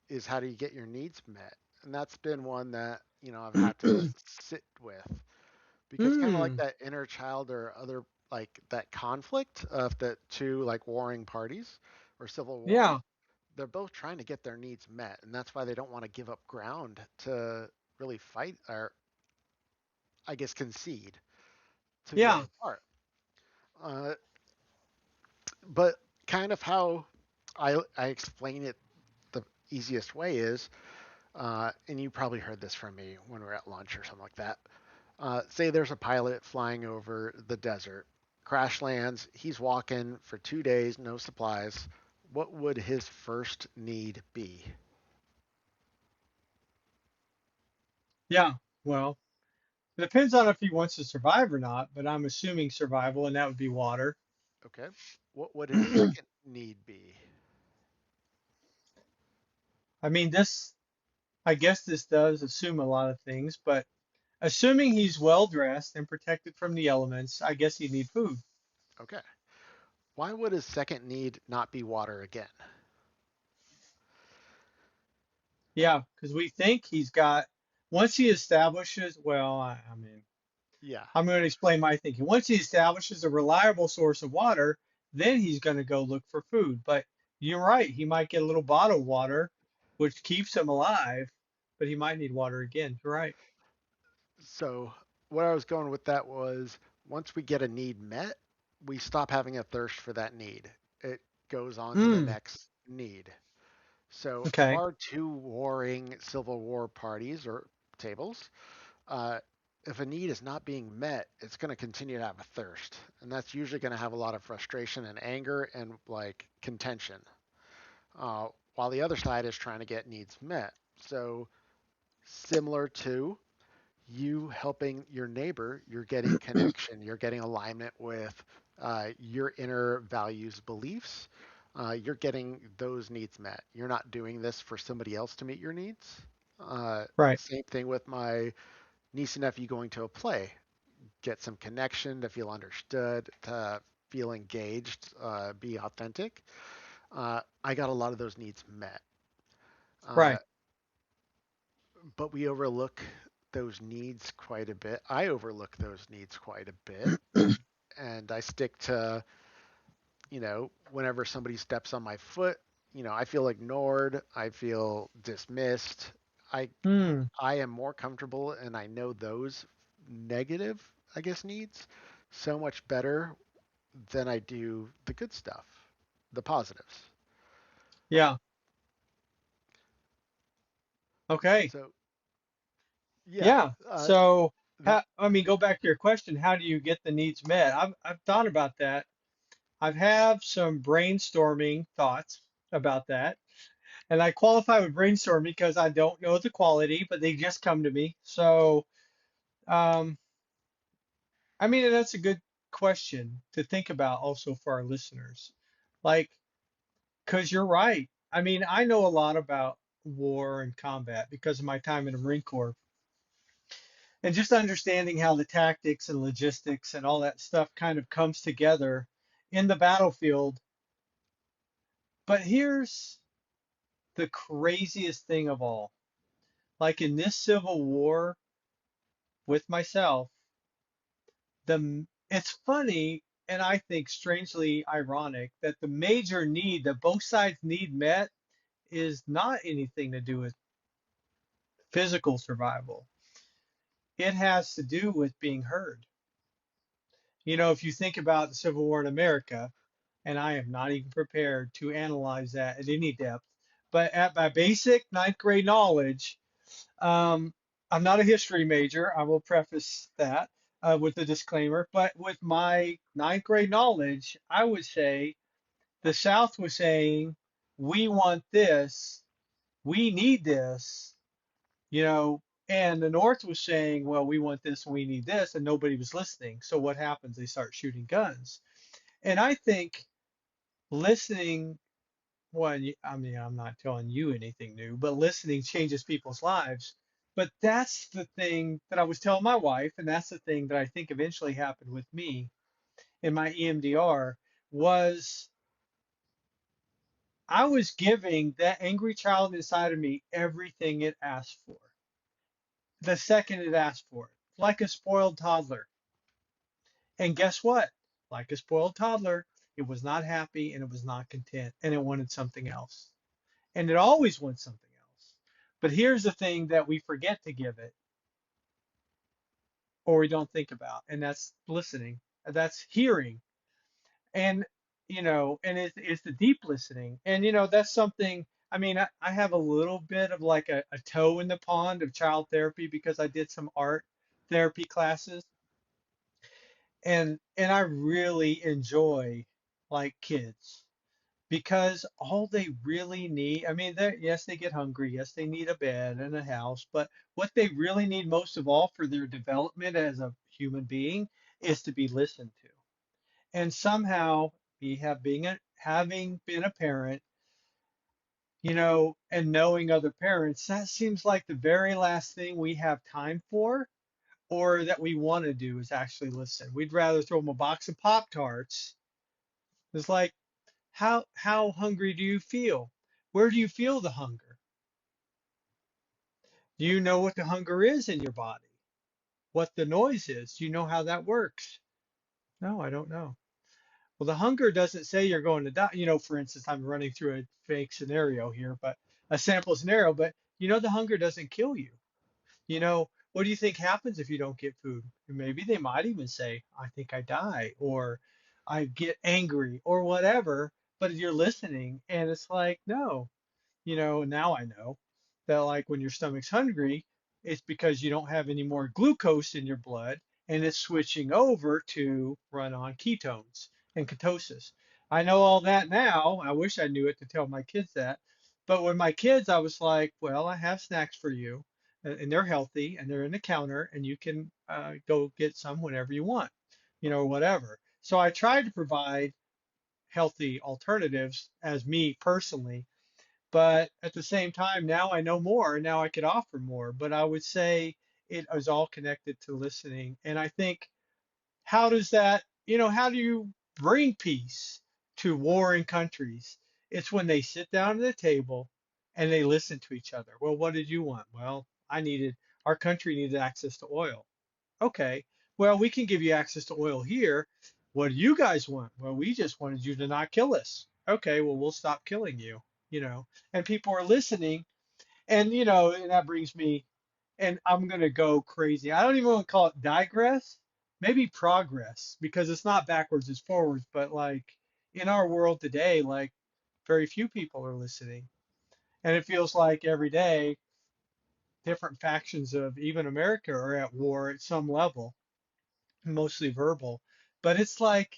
is how do you get your needs met? And that's been one that, I've had to sit with because kind of like Hmm. that inner child or other like that conflict of the two like warring parties or civil war, Yeah. they're both trying to get their needs met. And that's why they don't want to give up ground to really fight or, I guess, concede to the Yeah. other part. Uh, but kind of how I explain it the easiest way is, and you probably heard this from me when we were at lunch or something like that. Say there's a pilot flying over the desert, crash lands, he's walking for 2 days, no supplies. What would his first need be? Yeah. Well, it depends on if he wants to survive or not, but I'm assuming survival, and that would be water. Okay. What would his second need be? I mean, I guess this does assume a lot of things, but assuming he's well dressed and protected from the elements, I guess he'd need food. Okay. Why would his second need not be water again? Yeah, because we think he's got, once he establishes, well, I mean, Yeah. I'm going to explain my thinking. Once he establishes a reliable source of water, then he's going to go look for food. But you're right, he might get a little bottled water, which keeps him alive, but he might need water again. You're right. So, where I was going with that was once we get a need met, we stop having a thirst for that need. It goes on to the Mm, next need. So, okay. our two warring Civil War parties or tables, uh, if a need is not being met, it's going to continue to have a thirst. And that's usually going to have a lot of frustration and anger and like contention, uh, while the other side is trying to get needs met. So, similar to you helping your neighbor, you're getting connection, you're getting alignment with your inner values, beliefs. You're getting those needs met. You're not doing this for somebody else to meet your needs. Right. Same thing with my niece and nephew going to a play. Get some connection to feel understood, to feel engaged, be authentic. I got a lot of those needs met. Uh, Right. but we overlook those needs quite a bit. I overlook those needs quite a bit. And I stick to, whenever somebody steps on my foot, I feel ignored. I feel dismissed. I, Hmm. I am more comfortable and I know those negative, I guess, needs so much better than I do the good stuff, the positives. Yeah. Okay. So, yeah, Yeah. uh, So, the, I mean, go back to your question. How do you get the needs met? I've thought about that. I've had some brainstorming thoughts about that. And I qualify with brainstorming because I don't know the quality, but they just come to me. So, um, I mean, that's a good question to think about also for our listeners. Like, because you're right. I mean, I know a lot about war and combat because of my time in the Marine Corps and just understanding how the tactics and logistics and all that stuff kind of comes together in the battlefield. But here's the craziest thing of all. Like in this civil war with myself, it's funny and I think strangely ironic that the major need that both sides need met is not anything to do with physical survival. It has to do with being heard. You know, if you think about the Civil War in America, and I am not even prepared to analyze that at any depth, but at my basic ninth grade knowledge, um, I'm not a history major. I will preface that with a disclaimer. But with my ninth grade knowledge, I would say the South was saying, we want this, we need this, you know, and the North was saying, well, we want this and we need this, and nobody was listening. So what happens? They start shooting guns. And I think listening, well, I mean, I'm not telling you anything new, but listening changes people's lives. But that's the thing that I was telling my wife, and that's the thing that I think eventually happened with me in my EMDR was I was giving that angry child inside of me everything it asked for. The second it asked for it, like a spoiled toddler. And guess what? Like a spoiled toddler, it was not happy and it was not content and it wanted something else. And it always wants something else. But here's the thing that we forget to give it or we don't think about, and that's listening. That's hearing. And and it's the deep listening. And that's something. I mean, I have a little bit of like a toe in the pond of child therapy because I did some art therapy classes, and I really enjoy like kids because all they really need, I mean, yes, they get hungry, yes, they need a bed and a house, but what they really need most of all for their development as a human being is to be listened to. And somehow we have having been a parent, and knowing other parents, that seems like the very last thing we have time for or that we want to do is actually listen. We'd rather throw them a box of Pop Tarts. It's like, how hungry do you feel? Where do you feel the hunger? Do you know what the hunger is in your body? What the noise is? Do you know how that works? No, I don't know. Well, the hunger doesn't say you're going to die. For instance, I'm running through a fake scenario here, but a sample scenario, but the hunger doesn't kill you. What do you think happens if you don't get food? Maybe they might even say, I think I die, or I get angry, or whatever, but you're listening, and it's like, no, now I know that like when your stomach's hungry, it's because you don't have any more glucose in your blood and it's switching over to run on ketones and ketosis. I know all that now. I wish I knew it to tell my kids that. But when my kids, I was like, well, I have snacks for you and they're healthy and they're in the counter and you can go get some whenever you want, whatever. So I tried to provide healthy alternatives as me personally, but at the same time, now I know more and now I could offer more. But I would say it is all connected to listening. And I think, how do you bring peace to warring countries? It's when they sit down at the table and they listen to each other. Well, what did you want? Well, our country needed access to oil. Okay, well, we can give you access to oil here. What do you guys want? Well, we just wanted you to not kill us. Okay, well, we'll stop killing you, and people are listening. And that brings me, and I'm going to go crazy. I don't even want to call it digress, maybe progress, because it's not backwards, it's forwards. But like in our world today, like very few people are listening. And it feels like every day, different factions of even America are at war at some level, mostly verbal. But it's like,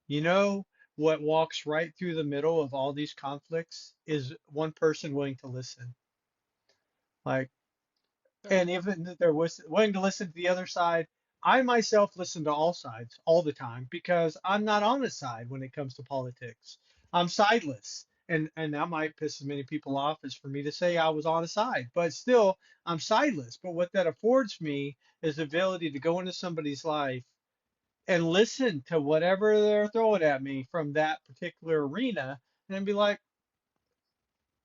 you know, what walks right through the middle of all these conflicts is one person willing to listen. Like, Yeah. and even if they're willing to listen to the other side, I myself listen to all sides all the time because I'm not on a side when it comes to politics. I'm sideless. And that might piss as many people off as for me to say I was on a side, but still I'm sideless. But what that affords me is the ability to go into somebody's life and listen to whatever they're throwing at me from that particular arena and then be like,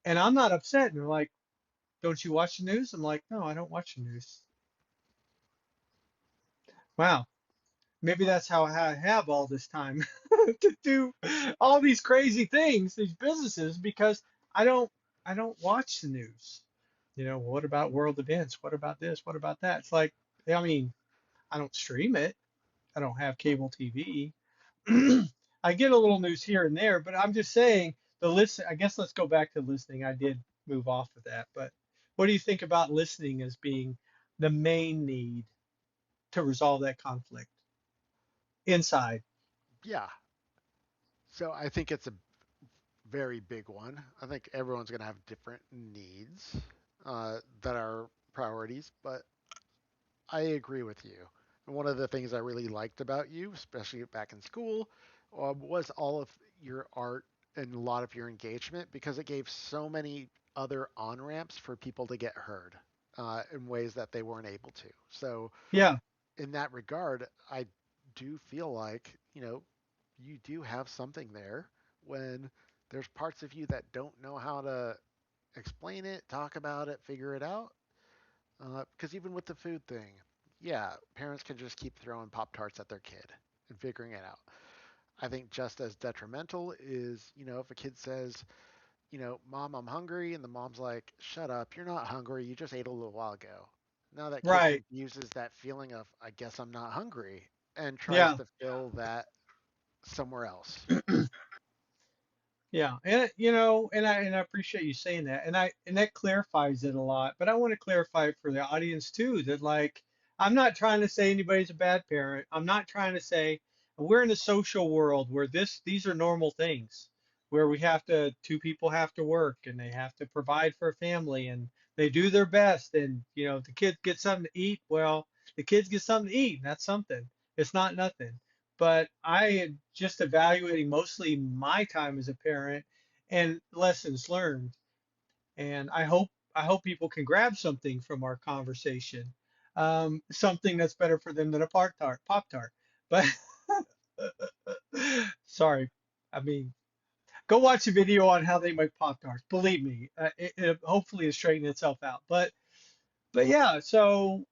and I'm not upset. And they're like, don't you watch the news? I'm like, no, I don't watch the news. Wow. Maybe that's how I have all this time to do all these crazy things, these businesses, because I don't I don't watch the news. What about world events? What about this? What about that? It's like, I mean, I don't stream it. I don't have cable TV. I get a little news here and there, but I'm just saying the list. I guess let's go back to listening. I did move off of that, but what do you think about listening as being the main need to resolve that conflict inside? Yeah. So I think it's a very big one. I think everyone's going to have different needs that are priorities, but I agree with you. And one of the things I really liked about you, especially back in school, was all of your art and a lot of your engagement because it gave so many other on ramps for people to get heard. in ways that they weren't able to. So Yeah. in that regard, I do feel like, you do have something there when there's parts of you that don't know how to explain it, talk about it, figure it out. Because even with the food thing, yeah, parents can just keep throwing Pop Tarts at their kid and figuring it out. I think just as detrimental is, if a kid says, Mom, I'm hungry, and the mom's like, shut up, you're not hungry, you just ate a little while ago. Now that kid Right. confuses that feeling of, I guess I'm not hungry, and tries Yeah. to fill that somewhere else. Yeah, and and I appreciate you saying that, and that clarifies it a lot. But I want to clarify it for the audience too that like I'm not trying to say anybody's a bad parent. I'm not trying to say we're in a social world where these are normal things, where we have to two people have to work and they have to provide for a family and they do their best and the kids get something to eat. Well, the kids get something to eat, and that's something. It's not nothing, but I am just evaluating mostly my time as a parent and lessons learned. And I hope people can grab something from our conversation, something that's better for them than a Pop Tart. But sorry, I mean, go watch a video on how they make Pop Tarts. Believe me, it hopefully is straightening itself out. But yeah, so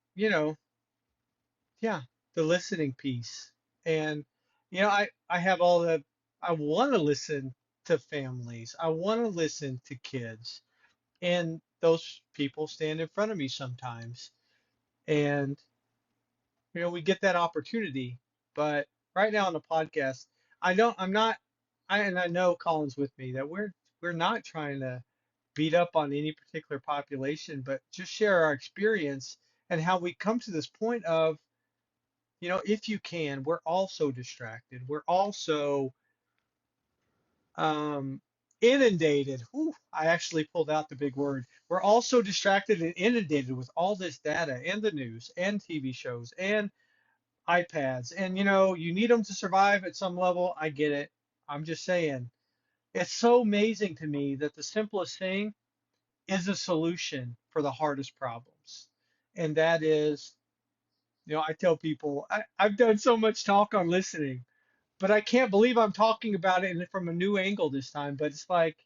yeah, the listening piece. And I have all the I want to listen to families. I want to listen to kids. And those people stand in front of me sometimes. And we get that opportunity. But right now on the podcast, I'm not and I know Colin's with me that we're not trying to beat up on any particular population, but just share our experience and how we come to this point of if you can, we're also distracted. We're also um, inundated. Whew, I actually pulled out the big word. We're also distracted and inundated with all this data and the news and TV shows and iPads. And you need them to survive at some level. I get it. I'm just saying, it's so amazing to me that the simplest thing is a solution for the hardest problems. And that is, I tell people, I've done so much talk on listening, but I can't believe I'm talking about it from a new angle this time. But it's like,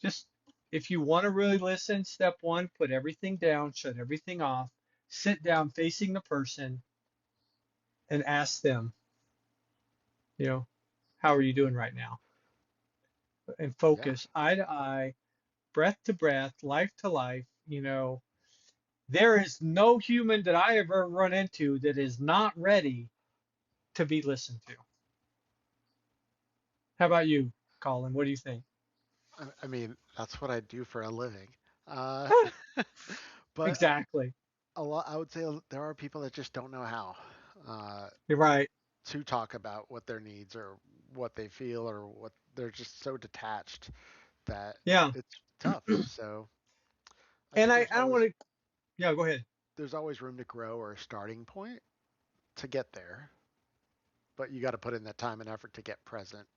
just if you want to really listen, step one, put everything down, shut everything off, sit down facing the person and ask them, you know, how are you doing right now? And Yeah. focus eye to eye, breath to breath, life to life. There is no human that I have ever run into that is not ready to be listened to. How about you, Colin? What do you think? I mean, that's what I do for a living. Uh, but Exactly. I would say there are people that just don't know how uh, You're right. to talk about what their needs or what they feel or what they're just so detached that Yeah. it's tough. So I And think I don't want to, yeah, go ahead. there's always room to grow or a starting point to get there, but you got to put in that time and effort to get present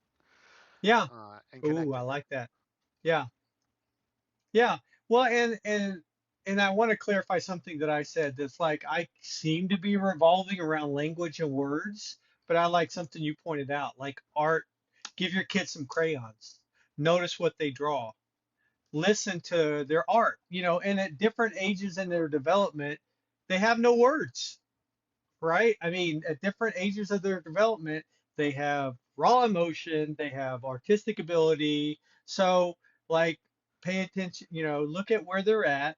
Yeah. and Ooh, I connected. like that. Yeah. Yeah. Well, and I want to clarify something that I said that's like I seem to be revolving around language and words, but I like something you pointed out, like art. Give your kids some crayons. Notice what they draw. Listen to their art, and at different ages in their development, they have no words, right? I mean, at different ages of their development, they have raw emotion, they have artistic ability. So, like, pay attention, look at where they're at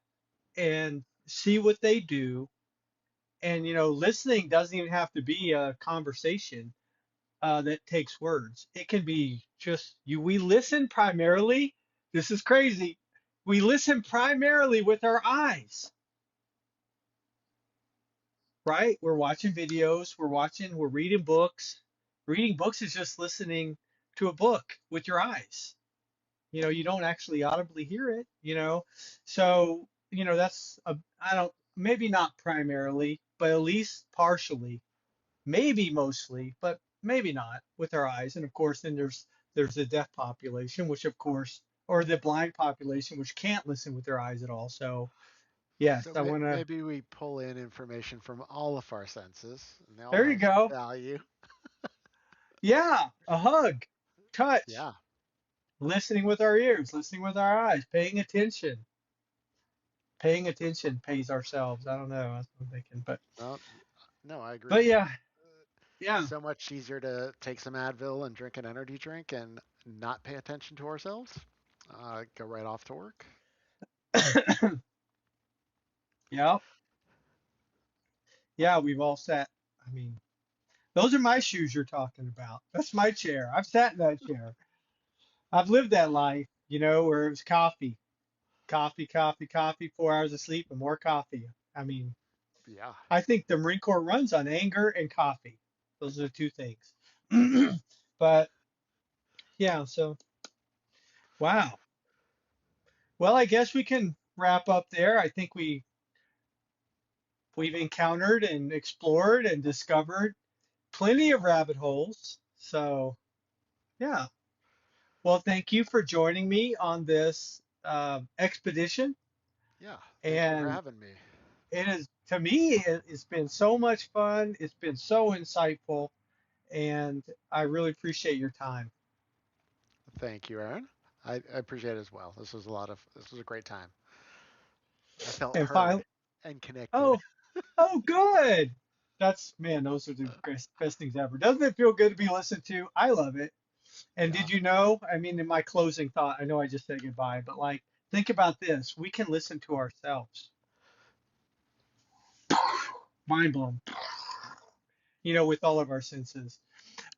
and see what they do. And, listening doesn't even have to be a conversation that takes words. It can be just you. We listen primarily. This is crazy. We listen primarily with our eyes, right? We're watching videos, we're reading books. Reading books is just listening to a book with your eyes. You don't actually audibly hear it, So, that's I don't, maybe not primarily, but at least partially, maybe mostly, but maybe not with our eyes. And of course, then there's the deaf population, which of course, or the blind population, which can't listen with their eyes at all. So, Yes, So I want to. maybe we pull in information from all of our senses, and they all There you have some go. value. Yeah, a hug, touch, Yeah. listening with our ears, listening with our eyes, paying attention. Paying attention pays ourselves. I don't know. That's what I'm thinking, No, no, I agree. but yeah, yeah. So much easier to take some Advil and drink an energy drink and not pay attention to ourselves. Go right off to work. Yeah, yeah. We've all sat. I mean, those are my shoes you're talking about. That's my chair. I've sat in that chair. I've lived that life, where it was coffee, coffee, coffee, coffee, 4 hours of sleep and more coffee. I mean, Yeah. I think the Marine Corps runs on anger and coffee. Those are the two things. But yeah, so wow. Well, I guess we can wrap up there. I think we've encountered and explored and discovered plenty of rabbit holes. So yeah. Well, thank you for joining me on this expedition. Yeah. Thank you for And having me. it is, to me, it's been so much fun. It's been so insightful, and I really appreciate your time. Thank you, Aaron. I appreciate it as well. This was a great time. I felt And heard finally, and connected. oh, oh, good. That's, man, those are the best things ever. Doesn't it feel good to be listened to? I love it. And Yeah. did you know? I mean, in my closing thought, I know I just said goodbye, but like, think about this. We can listen to ourselves. Mind blown, with all of our senses.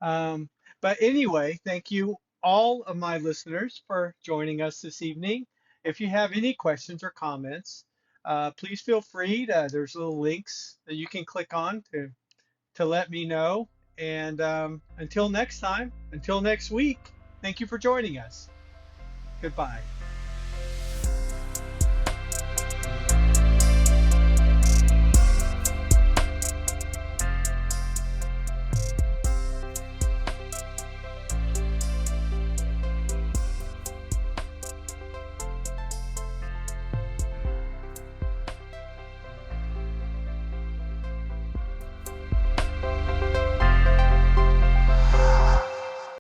Um, but anyway, thank you all of my listeners for joining us this evening. If you have any questions or comments, please feel free there's little links that you can click on to let me know. And until next time, until next week, thank you for joining us. Goodbye.